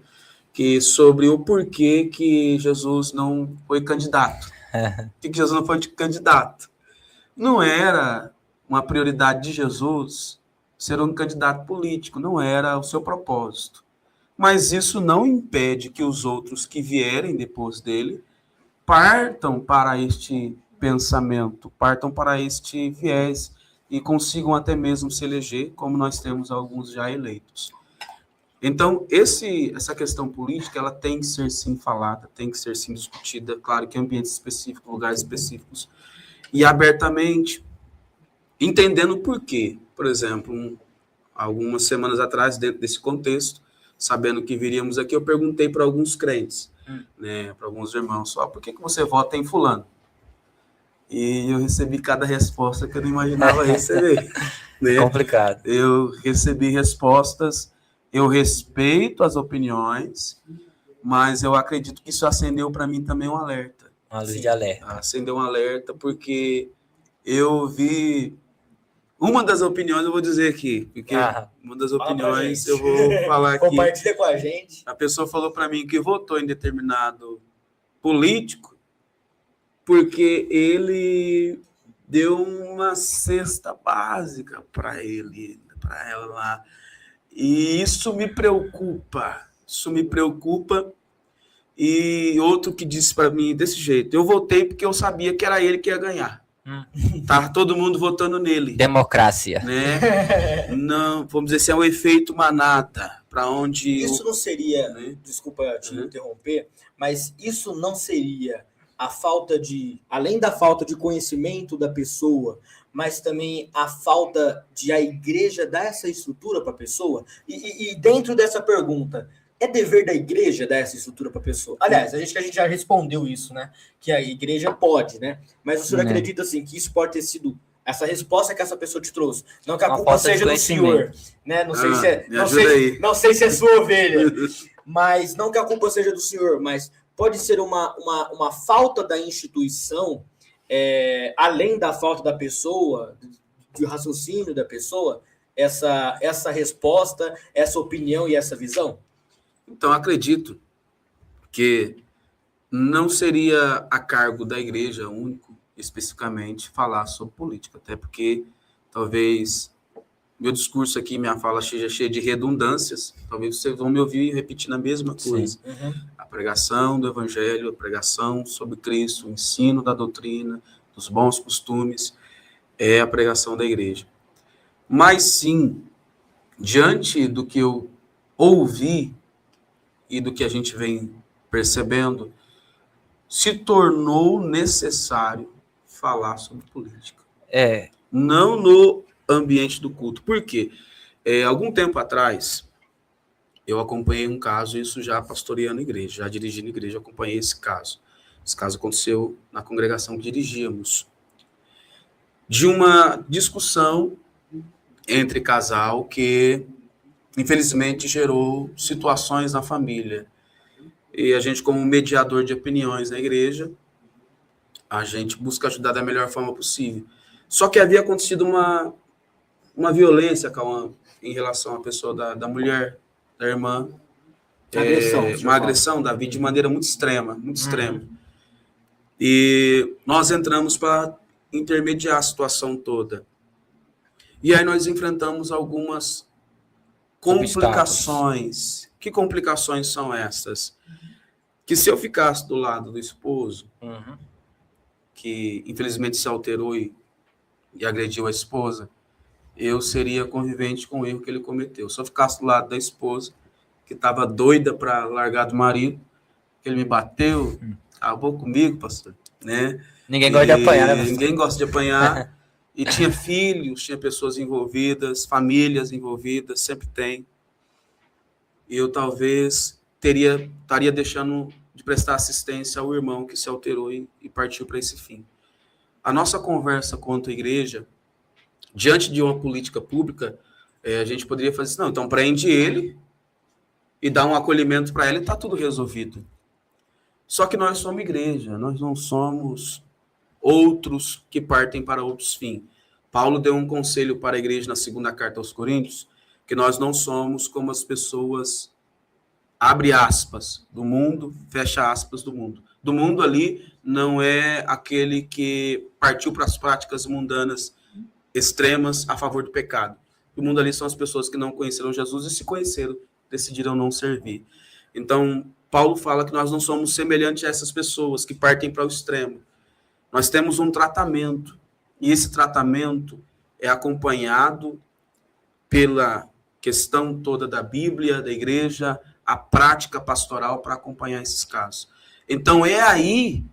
que sobre o porquê que Jesus não foi candidato. Por que Jesus não foi candidato? Não era uma prioridade de Jesus ser um candidato político, não era o seu propósito. Mas isso não impede que os outros que vierem depois dele partam para este pensamento, partam para este viés e consigam até mesmo se eleger, como nós temos alguns já eleitos. Então, essa questão política, ela tem que ser sim falada, tem que ser sim discutida, claro que em ambientes específicos, lugares específicos, e abertamente, entendendo por quê. Por exemplo, algumas semanas atrás, dentro desse contexto, sabendo que viríamos aqui, eu perguntei para alguns crentes, né, para alguns irmãos, por que você vota em fulano? E eu recebi cada resposta que eu não imaginava receber. Né? Complicado. Eu recebi respostas, eu respeito as opiniões, mas eu acredito que isso acendeu para mim também um alerta. Uma luz de alerta. Acendeu um alerta porque eu vi... Uma das opiniões eu vou dizer aqui, porque uma das opiniões eu vou falar aqui. Compartilha com a gente. A pessoa falou para mim que votou em determinado político porque ele deu uma cesta básica para ela lá. E isso me preocupa. E outro que disse para mim desse jeito: eu votei porque eu sabia que era ele que ia ganhar. Tá todo mundo votando nele. Democracia. Né? Não, vamos dizer assim, é um efeito manada, para onde... Isso não seria, né? Desculpa te interromper, mas isso não seria a falta de, além da falta de conhecimento da pessoa, mas também a falta de a igreja dar essa estrutura para a pessoa? E dentro dessa pergunta, É dever da igreja dar essa estrutura para a pessoa? Aliás, a gente já respondeu isso, né? Que a igreja pode, né? Mas o senhor acredita, assim, que isso pode ter sido essa resposta que essa pessoa te trouxe? Não que a culpa seja do senhor, né? Não sei se é, não sei se é sua ovelha, mas não que a culpa seja do senhor, mas pode ser uma falta da instituição, além da falta da pessoa, de raciocínio da pessoa, essa resposta, essa opinião e essa visão? Então, acredito que não seria a cargo da igreja único, especificamente, falar sobre política, até porque talvez meu discurso aqui, minha fala seja cheia de redundâncias, talvez vocês vão me ouvir repetindo a mesma coisa. A pregação do evangelho, a pregação sobre Cristo, o ensino da doutrina, dos bons costumes, é a pregação da igreja. Mas sim, diante do que eu ouvi e do que a gente vem percebendo, se tornou necessário falar sobre política. Não no ambiente do culto. Por quê? Algum tempo atrás, eu acompanhei um caso, isso já pastoreando igreja, já dirigindo igreja, eu acompanhei esse caso. Esse caso aconteceu na congregação que dirigíamos. De uma discussão entre casal que, infelizmente, gerou situações na família. E a gente, como mediador de opiniões na igreja, a gente busca ajudar da melhor forma possível. Só que havia acontecido uma violência, Cauã, em relação à pessoa da mulher, da irmã. Uma agressão, Davi, de maneira muito extrema, muito extrema. E nós entramos para intermediar a situação toda. E aí nós enfrentamos algumas complicações. Que complicações são essas? Que se eu ficasse do lado do esposo, que infelizmente se alterou e agrediu a esposa, eu seria convivente com o erro que ele cometeu. Se eu ficasse do lado da esposa, que estava doida para largar do marido, que ele me bateu, acabou comigo, pastor, né? Ninguém gosta de apanhar, né, pastor? Ninguém gosta de apanhar. E tinha filhos, tinha pessoas envolvidas, famílias envolvidas, sempre tem. E eu talvez estaria deixando de prestar assistência ao irmão que se alterou e partiu para esse fim. A nossa conversa quanto à igreja, diante de uma política pública, a gente poderia fazer assim, não, então prende ele e dá um acolhimento para ele e está tudo resolvido. Só que nós somos igreja, nós não somos outros que partem para outros fins. Paulo deu um conselho para a igreja na segunda carta aos Coríntios, que nós não somos como as pessoas, abre aspas, do mundo, fecha aspas, do mundo. Do mundo ali não é aquele que partiu para as práticas mundanas extremas a favor do pecado. Do mundo ali são as pessoas que não conheceram Jesus e se conheceram, decidiram não servir. Então, Paulo fala que nós não somos semelhantes a essas pessoas que partem para o extremo. Nós temos um tratamento, e esse tratamento é acompanhado pela questão toda da Bíblia, da igreja, a prática pastoral para acompanhar esses casos. Então, é aí,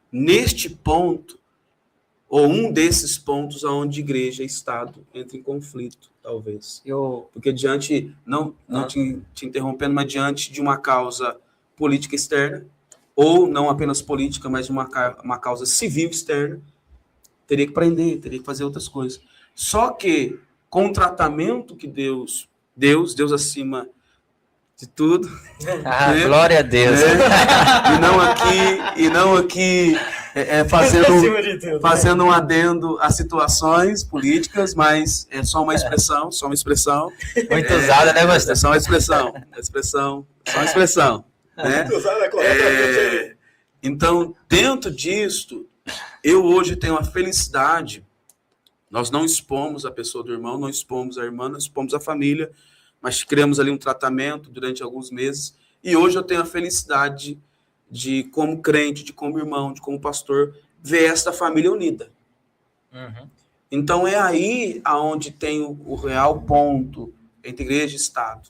neste ponto, ou um desses pontos onde igreja e Estado entram em conflito, talvez. Porque diante, não te interrompendo, mas diante de uma causa política externa, ou não apenas política, mas de uma causa civil externa, teria que prender, teria que fazer outras coisas. Só que, com o tratamento que Deus acima de tudo. Né? Glória a Deus. Né? E não aqui fazendo um adendo a situações políticas, mas é só uma expressão. Muito usada, né, pastor? É só uma expressão. Né? Muito usada, é. Então, dentro disto, eu hoje tenho a felicidade, nós não expomos a pessoa do irmão, não expomos a irmã, não expomos a família, mas criamos ali um tratamento durante alguns meses, e hoje eu tenho a felicidade de, como crente, de como irmão, de como pastor, ver esta família unida. Então é aí aonde tem o real ponto entre igreja e Estado.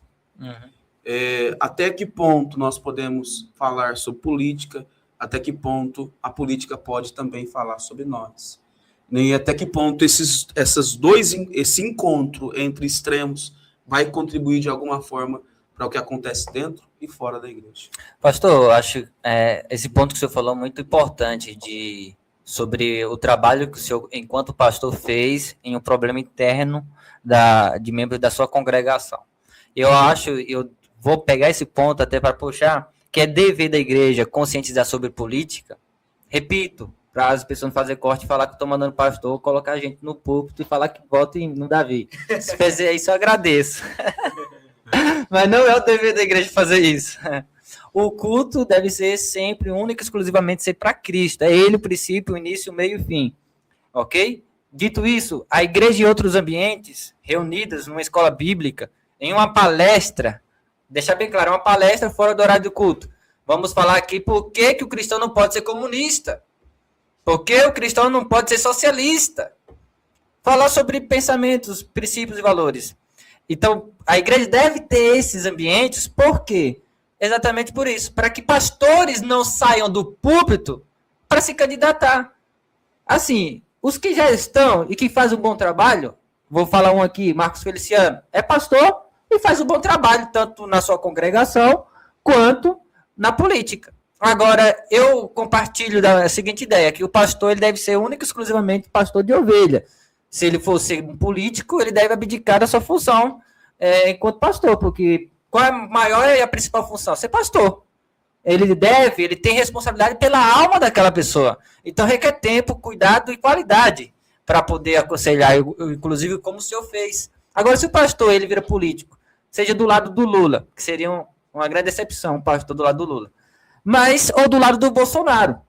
Até que ponto nós podemos falar sobre política, até que ponto a política pode também falar sobre nós. E até que ponto esse encontro entre extremos vai contribuir de alguma forma para para o que acontece dentro e fora da igreja. Pastor, eu acho esse ponto que o senhor falou muito importante sobre o trabalho que o senhor, enquanto pastor, fez em um problema interno de membros da sua congregação. Eu vou pegar esse ponto até para puxar, que é dever da igreja conscientizar sobre política. Repito, para as pessoas não fazerem corte e falar que estou mandando pastor, colocar a gente no púlpito e falar que vota no Davi. Se fizer isso, eu agradeço. Mas não é o dever da igreja fazer isso. O culto deve ser sempre, único e exclusivamente ser para Cristo. É ele o princípio, o início, o meio e o fim. Ok? Dito isso, a igreja e outros ambientes, reunidas numa escola bíblica, em uma palestra, deixar bem claro, uma palestra fora do horário do culto. Vamos falar aqui por que o cristão não pode ser comunista. Por que o cristão não pode ser socialista. Falar sobre pensamentos, princípios e valores. Então, a igreja deve ter esses ambientes, por quê? Exatamente por isso, para que pastores não saiam do púlpito para se candidatar. Assim, os que já estão e que fazem um bom trabalho, vou falar um aqui, Marcos Feliciano, é pastor e faz um bom trabalho, tanto na sua congregação, quanto na política. Agora, eu compartilho da seguinte ideia, que o pastor ele deve ser único e exclusivamente pastor de ovelha. Se ele for ser um político, ele deve abdicar da sua função enquanto pastor, porque qual é a maior e a principal função? Ser pastor. Ele tem responsabilidade pela alma daquela pessoa. Então, requer tempo, cuidado e qualidade para poder aconselhar, inclusive como o senhor fez. Agora, se o pastor ele vira político, seja do lado do Lula, que seria uma grande decepção, o pastor do lado do Lula, ou do lado do Bolsonaro.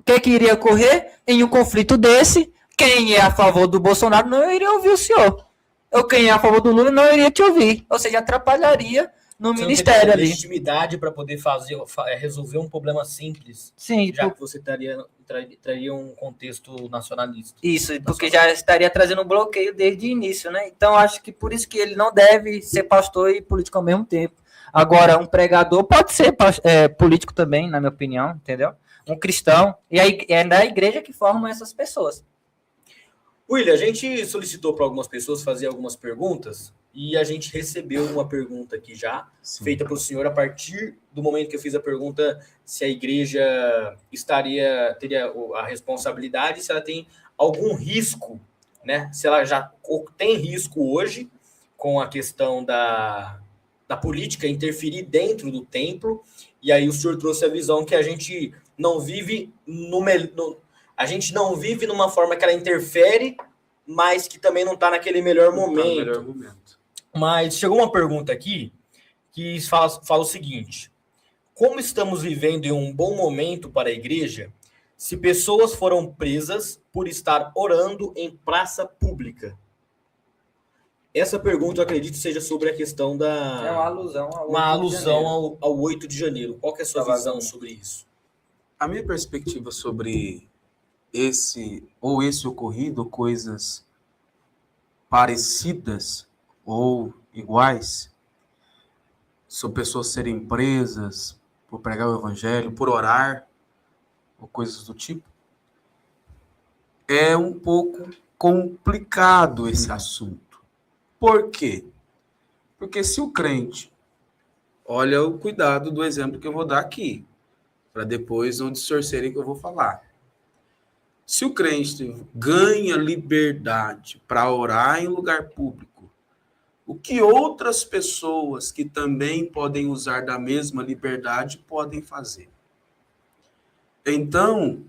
O que iria ocorrer em um conflito desse? Quem é a favor do Bolsonaro não iria ouvir o senhor. Ou quem é a favor do Lula não iria te ouvir. Ou seja, atrapalharia no ministério ali. Legitimidade para poder resolver um problema simples. Sim. Já que você traria um contexto nacionalista. Isso, porque já estaria trazendo um bloqueio desde o início, né? Então, acho que por isso que ele não deve ser pastor e político ao mesmo tempo. Agora, um pregador pode ser político também, na minha opinião, entendeu? Um cristão. E aí é da igreja que formam essas pessoas. William, a gente solicitou para algumas pessoas fazer algumas perguntas e a gente recebeu uma pergunta aqui já, feita para o senhor a partir do momento que eu fiz a pergunta se a igreja teria a responsabilidade, se ela tem algum risco, né? Se ela já tem risco hoje com a questão da política interferir dentro do templo, e aí o senhor trouxe a visão que a gente não vive a gente não vive numa forma que ela interfere, mas que também não está naquele melhor momento. Mas chegou uma pergunta aqui que fala o seguinte: como estamos vivendo em um bom momento para a igreja se pessoas foram presas por estar orando em praça pública? Essa pergunta, eu acredito, seja sobre a questão da... É uma alusão ao 8 de janeiro. Qual que é a sua visão sobre isso? A minha perspectiva sobre esse ocorrido, coisas parecidas ou iguais, sobre pessoas serem presas por pregar o evangelho, por orar, ou coisas do tipo, é um pouco complicado esse assunto. Por quê? Porque se o crente, olha o cuidado do exemplo que eu vou dar aqui, para depois não distorcerem o que eu vou falar. Se o crente ganha liberdade para orar em lugar público, o que outras pessoas que também podem usar da mesma liberdade podem fazer? Então,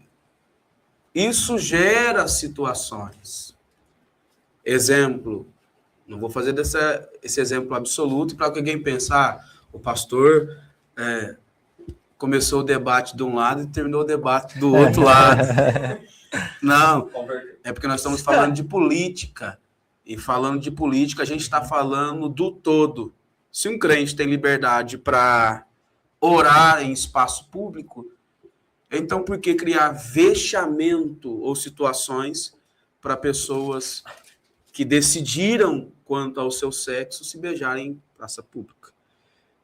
isso gera situações. Exemplo, não vou fazer esse exemplo absoluto para que alguém pensar, o pastor começou o debate de um lado e terminou o debate do outro lado. Não, é porque nós estamos falando de política. E falando de política, a gente está falando do todo. Se um crente tem liberdade para orar em espaço público, então por que criar vexamento ou situações para pessoas que decidiram, quanto ao seu sexo, se beijarem em praça pública,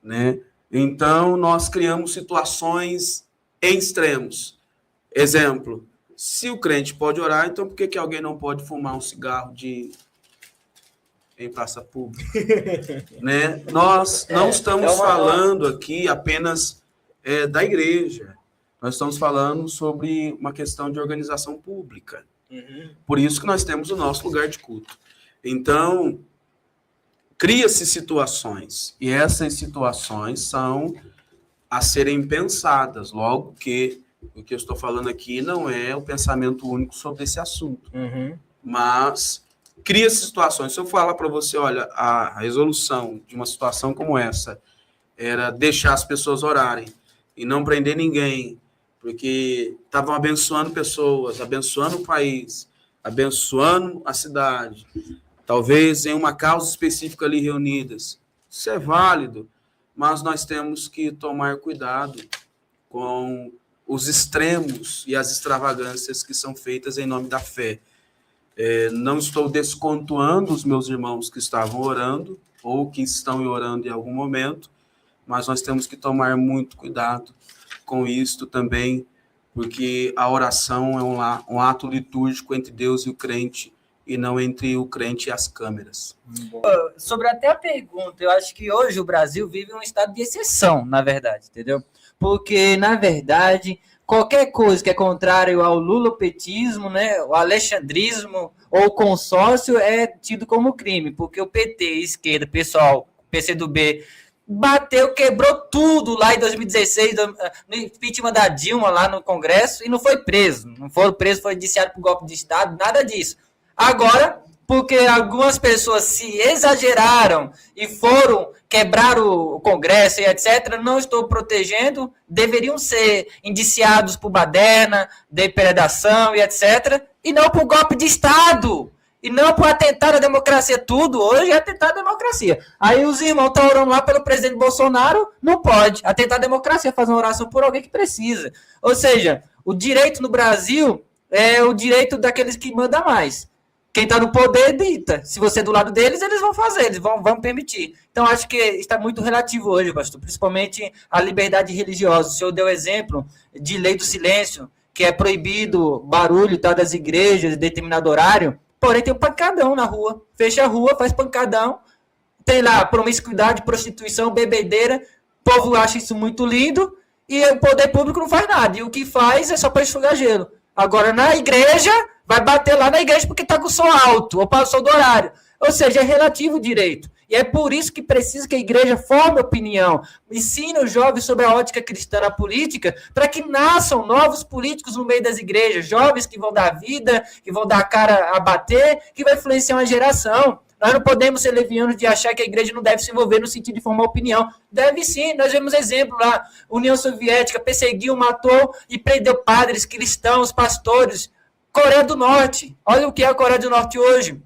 né? Então, nós criamos situações em extremos. Exemplo, se o crente pode orar, então por que alguém não pode fumar um cigarro em praça pública. Né? Nós não estamos falando aqui apenas da igreja. Nós estamos falando sobre uma questão de organização pública. Por isso que nós temos o nosso lugar de culto. Então, cria-se situações, e essas situações são a serem pensadas, logo que o que eu estou falando aqui não é o pensamento único sobre esse assunto, mas cria-se situações. Se eu falar para você, olha, a resolução de uma situação como essa era deixar as pessoas orarem e não prender ninguém, porque estavam abençoando pessoas, abençoando o país, abençoando a cidade, talvez em uma causa específica ali reunidas. Isso é válido, mas nós temos que tomar cuidado com os extremos e as extravagâncias que são feitas em nome da fé. Não estou descontuando os meus irmãos que estavam orando ou que estão orando em algum momento, mas nós temos que tomar muito cuidado com isto também, porque a oração é um ato litúrgico entre Deus e o crente, e não entre o crente e as câmeras. Sobre até a pergunta, eu acho que hoje o Brasil vive um estado de exceção, na verdade, entendeu? Porque, na verdade, qualquer coisa que é contrário ao lulopetismo, né, o alexandrismo ou o consórcio é tido como crime, porque o PT, esquerda, pessoal, PCdoB, bateu, quebrou tudo lá em 2016, no impeachment da Dilma lá no Congresso, e não foi preso. Não foi preso, foi indiciado por golpe de Estado, nada disso. Agora, porque algumas pessoas se exageraram e foram quebrar o Congresso e etc., não estou protegendo, deveriam ser indiciados por baderna, depredação e etc., e não por golpe de Estado, e não por atentar à democracia. Tudo hoje é atentar à democracia. Aí os irmãos estão orando lá pelo presidente Bolsonaro, não pode. Atentar à democracia, fazer uma oração por alguém que precisa. Ou seja, o direito no Brasil é o direito daqueles que mandam mais. Quem está no poder dita. Se você é do lado deles, eles vão fazer, eles vão permitir. Então, acho que está muito relativo hoje, pastor, principalmente a liberdade religiosa. O senhor deu exemplo de lei do silêncio, que é proibido barulho tá, das igrejas em determinado horário, porém tem um pancadão na rua. Fecha a rua, faz pancadão, tem lá promiscuidade, prostituição, bebedeira, o povo acha isso muito lindo, e o poder público não faz nada. E o que faz é só para enxugar gelo. Agora, na igreja, vai bater lá na igreja porque está com o som alto, ou passou do horário. Ou seja, é relativo o direito. E é por isso que precisa que a igreja forme opinião, ensine os jovens sobre a ótica cristã na política, para que nasçam novos políticos no meio das igrejas, jovens que vão dar vida, que vão dar a cara a bater, que vai influenciar uma geração. Nós não podemos ser levianos de achar que a igreja não deve se envolver no sentido de formar opinião. Deve sim, nós vemos exemplo lá. União Soviética perseguiu, matou e prendeu padres, cristãos, pastores. Coreia do Norte. Olha o que é a Coreia do Norte hoje.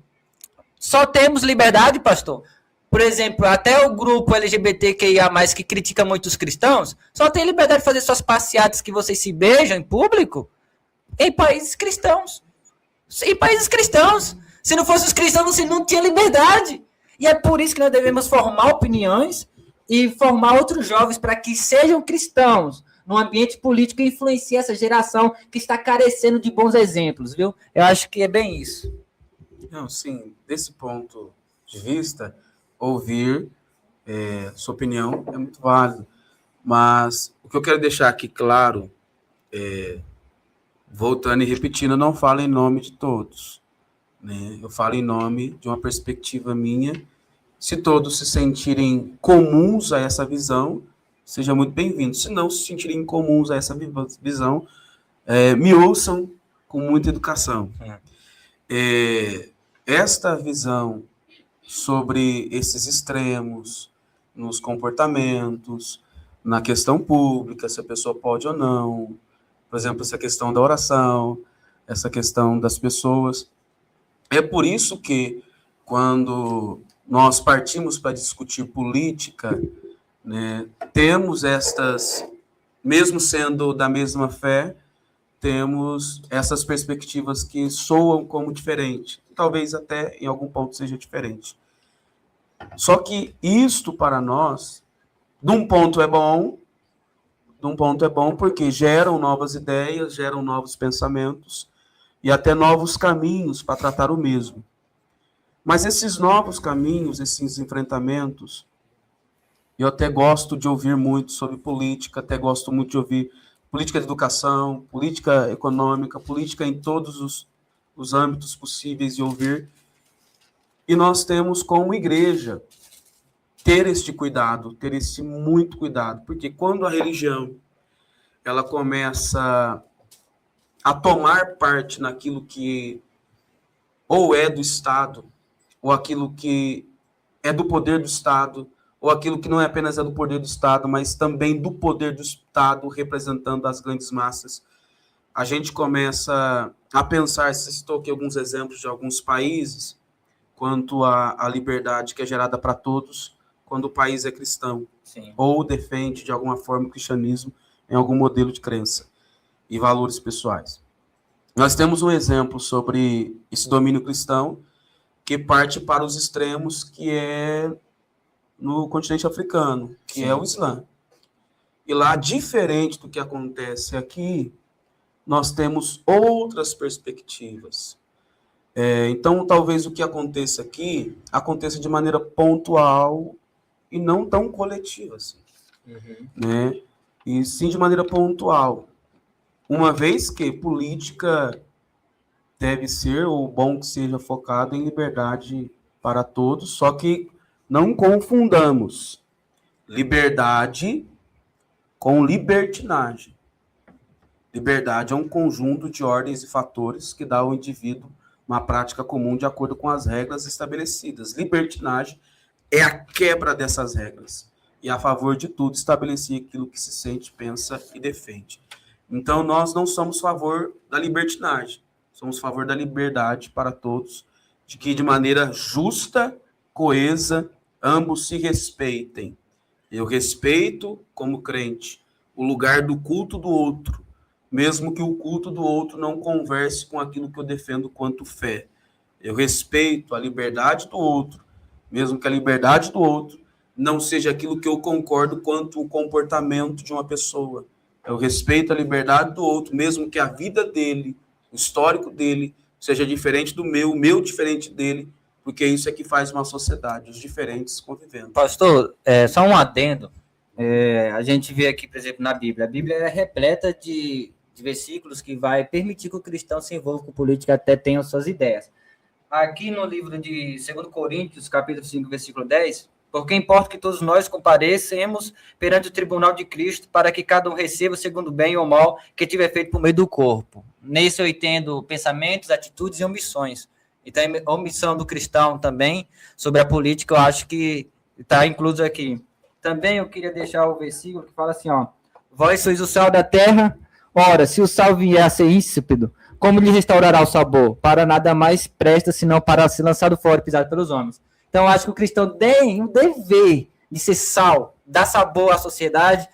Só temos liberdade, pastor. Por exemplo, até o grupo LGBTQIA+, que critica muito os cristãos, só tem liberdade de fazer suas passeatas que vocês se beijam em público em países cristãos. Em países cristãos. Se não fossem os cristãos, você não tinha liberdade. E é por isso que nós devemos formar opiniões e formar outros jovens para que sejam cristãos no ambiente político e influenciar essa geração que está carecendo de bons exemplos, viu? Eu acho que é bem isso. Não, sim, desse ponto de vista, ouvir sua opinião é muito válido. Mas o que eu quero deixar aqui claro, voltando e repetindo, eu não falo em nome de todos. Né? Eu falo em nome de uma perspectiva minha. Se todos se sentirem comuns a essa visão, seja muito bem-vindo. Se não se sentirem incomuns a essa visão, me ouçam com muita educação. Esta visão sobre esses extremos nos comportamentos, na questão pública, se a pessoa pode ou não, por exemplo, essa questão da oração, essa questão das pessoas. É por isso que, quando nós partimos para discutir política, né, temos estas, mesmo sendo da mesma fé, temos essas perspectivas que soam como diferente. Talvez até em algum ponto seja diferente. Só que isto para nós, de um ponto é bom porque geram novas ideias, geram novos pensamentos e até novos caminhos para tratar o mesmo. Mas esses novos caminhos, esses enfrentamentos, eu até gosto de ouvir muito sobre política, até gosto muito de ouvir política de educação, política econômica, política em todos os âmbitos possíveis de ouvir. E nós temos, como igreja, ter este cuidado, ter esse muito cuidado, porque quando a religião ela começa a tomar parte naquilo que ou é do Estado, ou aquilo que é do poder do Estado, ou aquilo que não é apenas é do poder do Estado, mas também do poder do Estado representando as grandes massas, a gente começa a pensar, se citou aqui alguns exemplos de alguns países, quanto à liberdade que é gerada para todos, quando o país é cristão, Sim. ou defende de alguma forma o cristianismo em algum modelo de crença e valores pessoais. Nós temos um exemplo sobre esse domínio cristão que parte para os extremos, que é no continente africano, que Sim. é o Islã. E lá, diferente do que acontece aqui, nós temos outras perspectivas. Então, talvez o que aconteça aqui aconteça de maneira pontual e não tão coletiva, assim, né? E sim de maneira pontual. Uma vez que política deve ser, ou bom que seja, focado em liberdade para todos, só que não confundamos liberdade com libertinagem. Liberdade é um conjunto de ordens e fatores que dá ao indivíduo uma prática comum de acordo com as regras estabelecidas. Libertinagem é a quebra dessas regras e a favor de tudo estabelecer aquilo que se sente, pensa e defende. Então, nós não somos a favor da libertinagem, somos a favor da liberdade para todos, de que de maneira justa, coesa, ambos se respeitem. Eu respeito, como crente, o lugar do culto do outro, mesmo que o culto do outro não converse com aquilo que eu defendo quanto fé. Eu respeito a liberdade do outro, mesmo que a liberdade do outro não seja aquilo que eu concordo quanto o comportamento de uma pessoa. Eu respeito a liberdade do outro, mesmo que a vida dele, o histórico dele, seja diferente do meu, o meu diferente dele, porque isso é que faz uma sociedade, os diferentes convivendo. Pastor, só um adendo. A gente vê aqui, por exemplo, na Bíblia. A Bíblia é repleta de versículos que vai permitir que o cristão se envolva com política, até tenha suas ideias. Aqui no livro de 2 Coríntios, capítulo 5, versículo 10, porque importa que todos nós comparecemos perante o tribunal de Cristo, para que cada um receba segundo o bem ou mal que tiver feito por meio do corpo. Nisso eu entendo pensamentos, atitudes e omissões. Então, a omissão do cristão também sobre a política, eu acho que está incluso aqui. Também eu queria deixar o versículo que fala assim, ó: vós sois o sal da terra, ora, se o sal vier a ser insípido, como lhe restaurará o sabor? Para nada mais presta, senão para ser lançado fora e pisado pelos homens. Então, eu acho que o cristão tem o dever de ser sal, dar sabor à sociedade.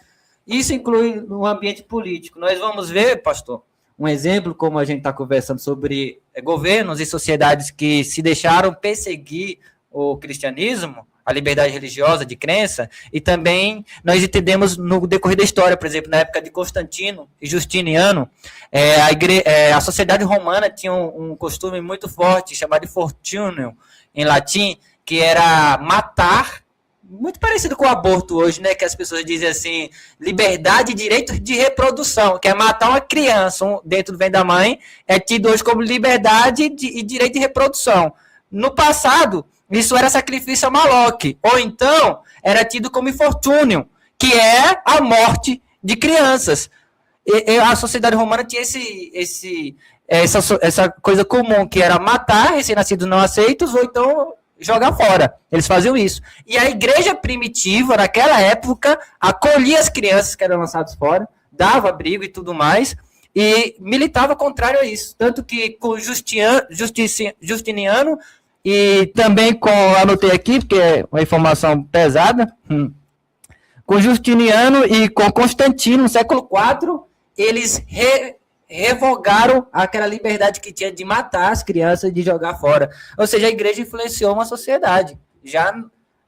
Isso inclui no ambiente político. Nós vamos ver, pastor, um exemplo, como a gente está conversando sobre governos e sociedades que se deixaram perseguir o cristianismo, a liberdade religiosa de crença, e também nós entendemos no decorrer da história, por exemplo, na época de Constantino e Justiniano, a sociedade romana tinha um costume muito forte, chamado de fortunium, em latim, que era matar, muito parecido com o aborto hoje, né, que as pessoas dizem assim, liberdade e direito de reprodução, que é matar uma criança dentro do ventre da mãe, é tido hoje como liberdade e direito de reprodução. No passado, isso era sacrifício a Moloque, ou então era tido como infortúnio, que é a morte de crianças. E a sociedade romana tinha essa coisa comum, que era matar recém-nascidos não aceitos, ou então jogar fora. Eles faziam isso. E a igreja primitiva, naquela época, acolhia as crianças que eram lançadas fora, dava abrigo e tudo mais, e militava contrário a isso. Tanto que com Justiniano, e também anotei aqui, porque é uma informação pesada, com Justiniano e com Constantino, no século IV, eles revogaram aquela liberdade que tinha de matar as crianças e de jogar fora. Ou seja, a igreja influenciou uma sociedade, já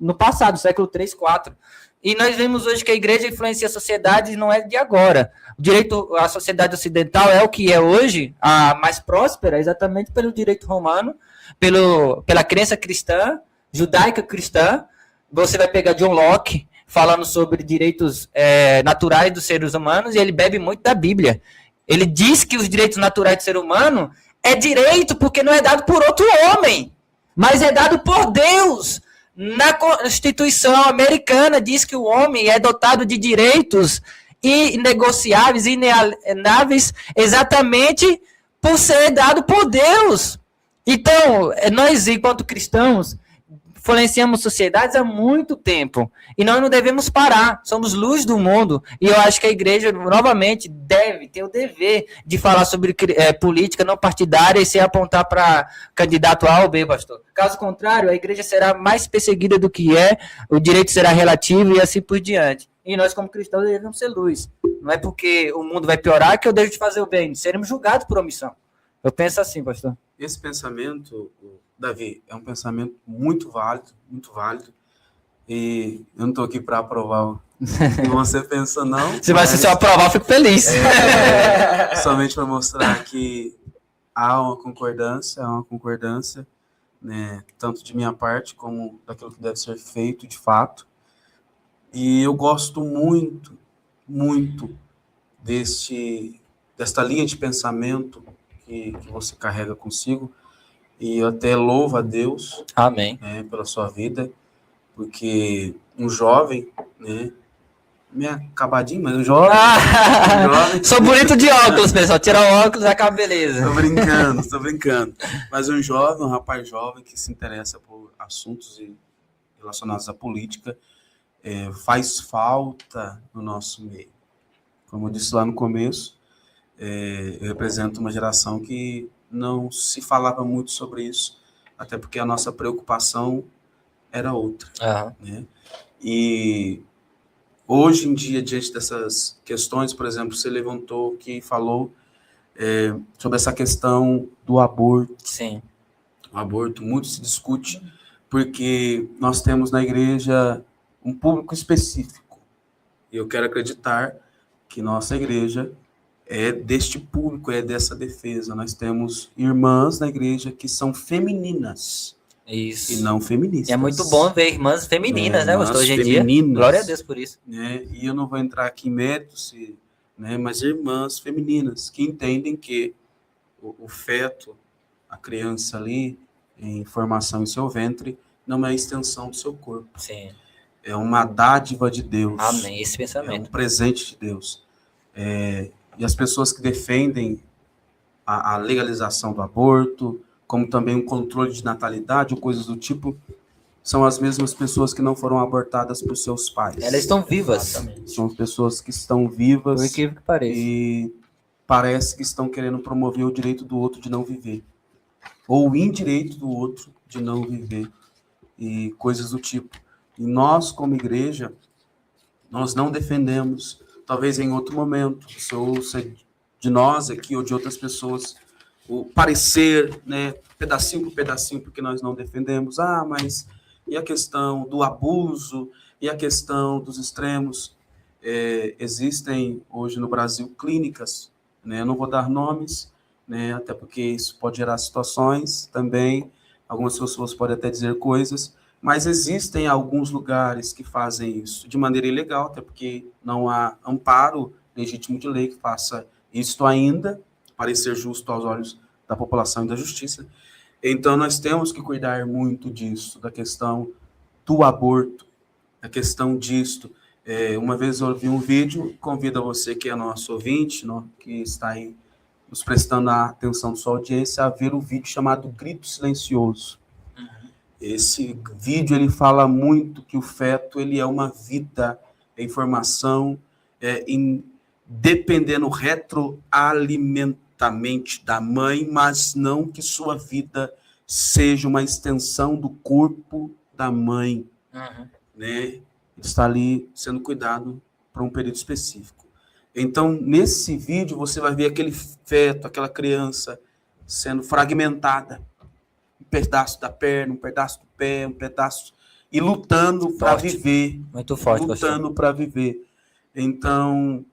no passado, século 3, 4. E nós vemos hoje que a igreja influencia a sociedade, não é de agora. A sociedade ocidental é o que é hoje, a mais próspera, exatamente pelo direito romano, pela crença cristã, judaica cristã. Você vai pegar John Locke falando sobre direitos naturais dos seres humanos, e ele bebe muito da Bíblia. Ele diz que os direitos naturais do ser humano é direito porque não é dado por outro homem, mas é dado por Deus. Na Constituição americana diz que o homem é dotado de direitos inegociáveis, inalienáveis, exatamente por ser dado por Deus. Então, nós, enquanto cristãos, influenciamos sociedades há muito tempo. E nós não devemos parar. Somos luz do mundo. E eu acho que a igreja, novamente, deve ter o dever de falar sobre política não partidária e se apontar para candidato A ou B, pastor. Caso contrário, a igreja será mais perseguida do que o direito será relativo e assim por diante. E nós, como cristãos, devemos ser luz. Não é porque o mundo vai piorar que eu devo de fazer o bem. Seremos julgados por omissão. Eu penso assim, pastor. Esse pensamento, Davi, é um pensamento muito válido, e eu não estou aqui para aprovar o que você pensa, não. Se vai ser só aprovar, eu fico feliz. Somente para mostrar que há uma concordância, né, tanto de minha parte como daquilo que deve ser feito de fato. E eu gosto muito desta linha de pensamento que você carrega consigo, e eu até louvo a Deus, amém, pela sua vida, porque um jovem, né, meio acabadinho, mas um jovem, Sou bonito de óculos, pessoal, tira o óculos e acaba beleza. Tô brincando, mas um rapaz jovem que se interessa por assuntos relacionados à política, faz falta no nosso meio. Como eu disse lá no começo, eu represento uma geração que não se falava muito sobre isso, até porque a nossa preocupação era outra. Né? E hoje em dia, diante dessas questões, por exemplo, você levantou que falou sobre essa questão do aborto. Sim. O aborto muito se discute, porque nós temos na igreja um público específico. E eu quero acreditar que nossa igreja é deste público, é dessa defesa. Nós temos irmãs na igreja que são femininas. Isso. E não feministas. E é muito bom ver irmãs femininas, né, pastor? Hoje em dia. Glória a Deus por isso. E eu não vou entrar aqui em méritos, mas irmãs femininas que entendem que o feto, a criança ali, em formação em seu ventre, não é a extensão do seu corpo. Sim. É uma dádiva de Deus. Amém, esse pensamento. É um presente de Deus. E as pessoas que defendem a legalização do aborto, como também um controle de natalidade ou coisas do tipo, são as mesmas pessoas que não foram abortadas por seus pais. Elas estão vivas. Exatamente. São pessoas que estão vivas. Por incrível que pareça. E parece que estão querendo promover o direito do outro de não viver. Ou o indireito do outro de não viver. E coisas do tipo. E nós, como igreja, nós não defendemos. Talvez em outro momento, se ouça de nós aqui ou de outras pessoas, o parecer, né, pedacinho por pedacinho, porque nós não defendemos. Mas e a questão do abuso, e a questão dos extremos? Existem hoje no Brasil clínicas, né, eu não vou dar nomes, né, até porque isso pode gerar situações também, algumas pessoas podem até dizer coisas, mas existem alguns lugares que fazem isso de maneira ilegal, até porque não há amparo legítimo de lei que faça isto ainda, parecer justo aos olhos da população e da justiça. Então, nós temos que cuidar muito disso, da questão do aborto, da questão disto. Uma vez eu vi um vídeo, convido a você que é nosso ouvinte, que está aí nos prestando a atenção da sua audiência, a ver o vídeo chamado Grito Silencioso. Esse vídeo, ele fala muito que o feto, ele é uma vida em formação, dependendo retroalimentamente da mãe, mas não que sua vida seja uma extensão do corpo da mãe. Né? Ele está ali sendo cuidado para um período específico. Então, nesse vídeo, você vai ver aquele feto, aquela criança sendo fragmentada. Um pedaço da perna, um pedaço do pé, um pedaço e lutando para Forte. viver. Muito forte, pastor. Lutando para viver. Então,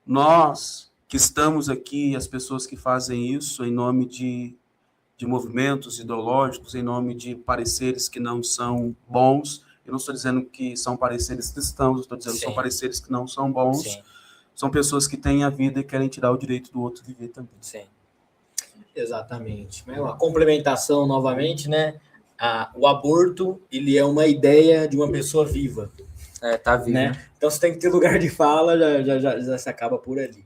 nós que estamos aqui, as pessoas que fazem isso em nome de movimentos ideológicos, em nome de pareceres que não são bons, eu não estou dizendo que são pareceres cristãos, eu estou dizendo que são pareceres que não são bons, Sim. São pessoas que têm a vida e querem tirar o direito do outro viver também. Sim. Exatamente. Uma complementação novamente, né? O aborto, ele é uma ideia de uma pessoa viva. Tá vivo, né? Então você tem que ter lugar de fala, já se acaba por ali.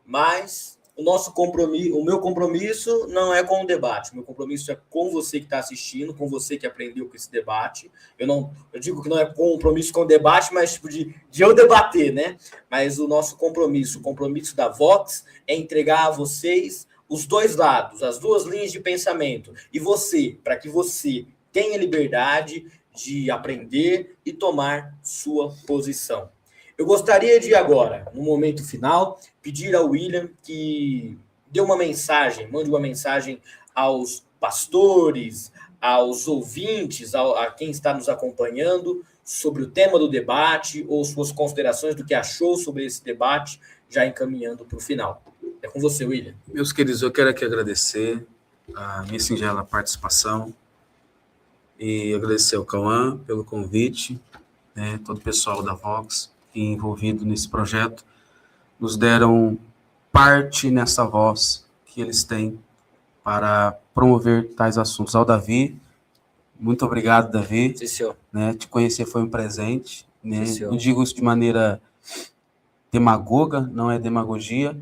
Mas o meu compromisso não é com o debate, o meu compromisso é com você que está assistindo, com você que aprendeu com esse debate. Eu digo que não é compromisso com o debate, mas tipo de eu debater, né? Mas o nosso compromisso, o compromisso da Vox é entregar a vocês os dois lados, as duas linhas de pensamento. E você, para que você tenha liberdade de aprender e tomar sua posição. Eu gostaria de agora, no momento final, pedir ao William que dê uma mensagem, mande uma mensagem aos pastores, aos ouvintes, a quem está nos acompanhando sobre o tema do debate ou suas considerações do que achou sobre esse debate, já encaminhando para o final. É com você, William. Meus queridos, eu quero aqui agradecer a minha singela participação e agradecer ao Cauã pelo convite, né, todo o pessoal da Vox envolvido nesse projeto, nos deram parte nessa voz que eles têm para promover tais assuntos. Ao Davi, muito obrigado, Davi. Sim, senhor. Né, te conhecer foi um presente. Né? Sim, senhor. Não digo isso de maneira demagoga, não é demagogia.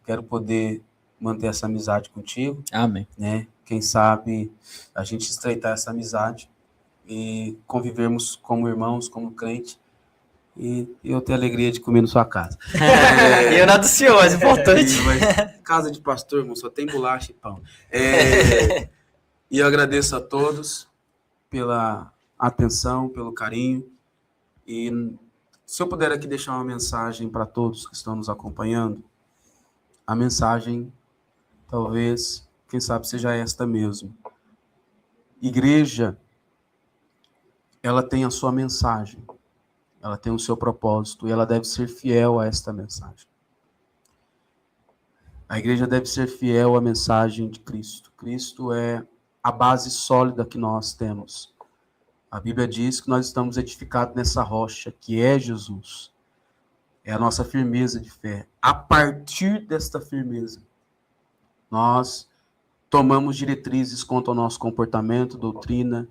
Quero poder manter essa amizade contigo. Amém. Né? Quem sabe a gente estreitar essa amizade e convivermos como irmãos, como crente, e eu tenho a alegria de comer na sua casa. E eu na do senhor, é importante. Mas casa de pastor, irmão, só tem bolacha e pão. E eu agradeço a todos pela atenção, pelo carinho. E se eu puder aqui deixar uma mensagem para todos que estão nos acompanhando, a mensagem, talvez, quem sabe, seja esta mesmo. Igreja, ela tem a sua mensagem. Ela tem o seu propósito e ela deve ser fiel a esta mensagem. A igreja deve ser fiel à mensagem de Cristo. Cristo é a base sólida que nós temos. A Bíblia diz que nós estamos edificados nessa rocha, que é Jesus. É a nossa firmeza de fé. A partir desta firmeza, nós tomamos diretrizes quanto ao nosso comportamento, doutrina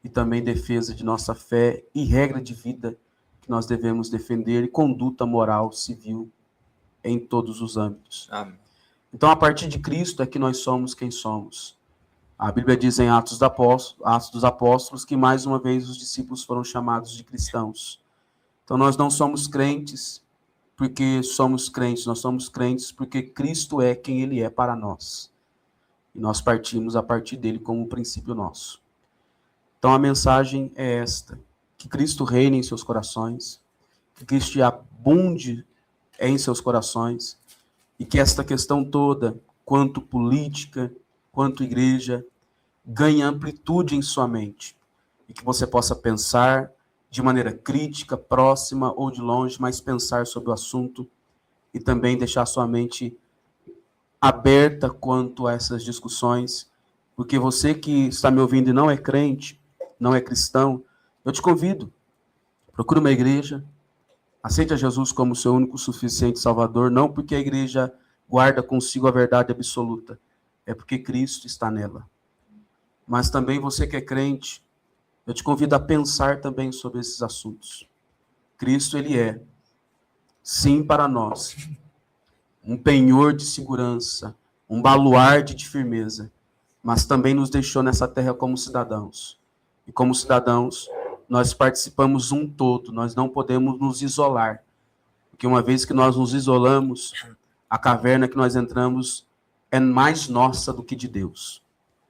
e também defesa de nossa fé e regra de vida que nós devemos defender e conduta moral, civil, em todos os âmbitos. Amém. Então, a partir de Cristo é que nós somos quem somos. A Bíblia diz em Atos dos Apóstolos que, mais uma vez, os discípulos foram chamados de cristãos. Então, nós não somos crentes porque somos crentes, nós somos crentes porque Cristo é quem Ele é para nós. E nós partimos a partir dele como princípio nosso. Então, a mensagem é esta: que Cristo reine em seus corações, que Cristo abunde em seus corações, e que esta questão toda, quanto política, quanto igreja, ganhe amplitude em sua mente, e que você possa pensar de maneira crítica, próxima ou de longe, mas pensar sobre o assunto e também deixar sua mente aberta quanto a essas discussões, porque você que está me ouvindo e não é crente, não é cristão, eu te convido, procure uma igreja, aceite a Jesus como seu único suficiente Salvador, não porque a igreja guarda consigo a verdade absoluta, é porque Cristo está nela. Mas também você que é crente, eu te convido a pensar também sobre esses assuntos. Cristo, ele é, sim, para nós, um penhor de segurança, um baluarte de firmeza, mas também nos deixou nessa terra como cidadãos. E como cidadãos, nós participamos um todo, nós não podemos nos isolar. Porque uma vez que nós nos isolamos, a caverna que nós entramos é mais nossa do que de Deus.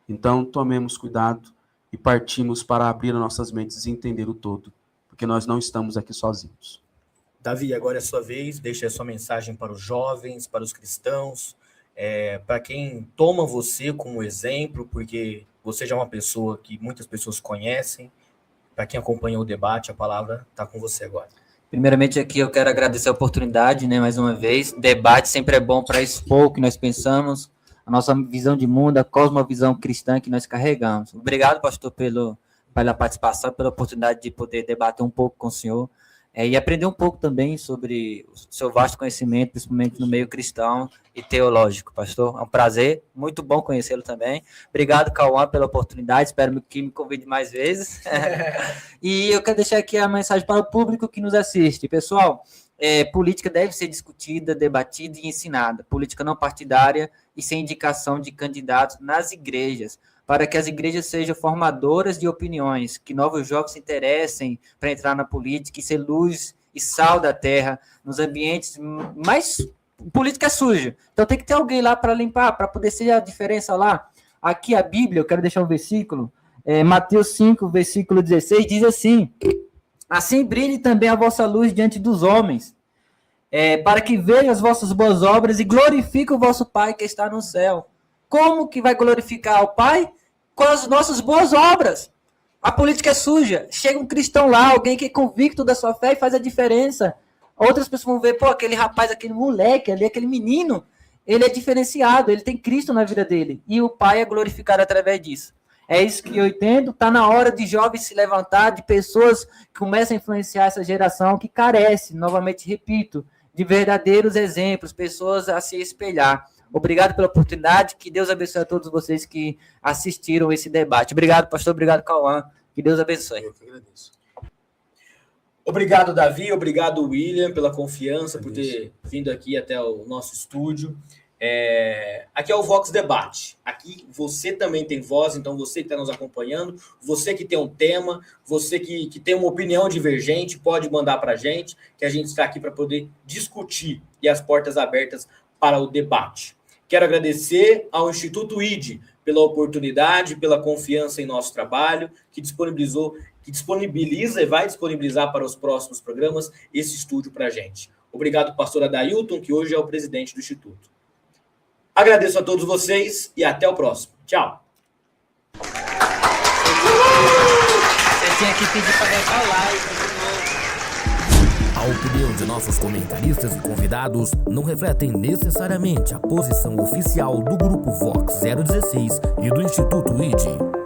Então, tomemos cuidado e partimos para abrir as nossas mentes e entender o todo, porque nós não estamos aqui sozinhos. Davi, agora é a sua vez, deixe a sua mensagem para os jovens, para os cristãos, para quem toma você como exemplo, porque você já é uma pessoa que muitas pessoas conhecem, para quem acompanhou o debate, a palavra está com você agora. Primeiramente aqui eu quero agradecer a oportunidade, né, mais uma vez. Debate sempre é bom para expor o que nós pensamos, a nossa visão de mundo, a cosmovisão cristã que nós carregamos. Obrigado, pastor, pela participação, pela oportunidade de poder debater um pouco com o senhor e aprender um pouco também sobre o seu vasto conhecimento, principalmente no meio cristão e teológico, pastor. É um prazer, muito bom conhecê-lo também. Obrigado, Cauã, pela oportunidade, espero que me convide mais vezes. E eu quero deixar aqui a mensagem para o público que nos assiste. Pessoal, política deve ser discutida, debatida e ensinada. Política não partidária e sem indicação de candidatos nas igrejas, para que as igrejas sejam formadoras de opiniões, que novos jovens se interessem para entrar na política e ser luz e sal da terra nos ambientes mais... Política é suja, então tem que ter alguém lá para limpar, para poder ser a diferença lá. Aqui a Bíblia, eu quero deixar um versículo, Mateus 5, versículo 16, diz assim: assim brilhe também a vossa luz diante dos homens, para que vejam as vossas boas obras e glorifiquem o vosso Pai que está no céu. Como que vai glorificar o Pai? Com as nossas boas obras. A política é suja. Chega um cristão lá, alguém que é convicto da sua fé e faz a diferença. Outras pessoas vão ver, pô, aquele rapaz, aquele moleque ali, aquele menino, ele é diferenciado, ele tem Cristo na vida dele. E o Pai é glorificado através disso. É isso que eu entendo. Está na hora de jovens se levantar, de pessoas que começam a influenciar essa geração que carece, novamente repito, de verdadeiros exemplos, pessoas a se espelhar. Obrigado pela oportunidade, que Deus abençoe a todos vocês que assistiram esse debate. Obrigado, pastor, obrigado, Cauã, que Deus abençoe. Eu que agradeço. Obrigado, Davi, obrigado, William, pela confiança, por ter vindo aqui até o nosso estúdio. Aqui é o Vox Debate. Aqui você também tem voz, então você que está nos acompanhando, você que tem um tema, você que tem uma opinião divergente, pode mandar para a gente, que a gente está aqui para poder discutir e as portas abertas para o debate. Quero agradecer ao Instituto ID pela oportunidade, pela confiança em nosso trabalho, que disponibiliza e vai disponibilizar para os próximos programas esse estúdio para a gente. Obrigado, pastor Adailton, que hoje é o presidente do Instituto. Agradeço a todos vocês e até o próximo. Tchau. Você tinha que pedir para deixar o like. A opinião de nossos comentaristas e convidados não refletem necessariamente a posição oficial do Grupo Vox 016 e do Instituto ID.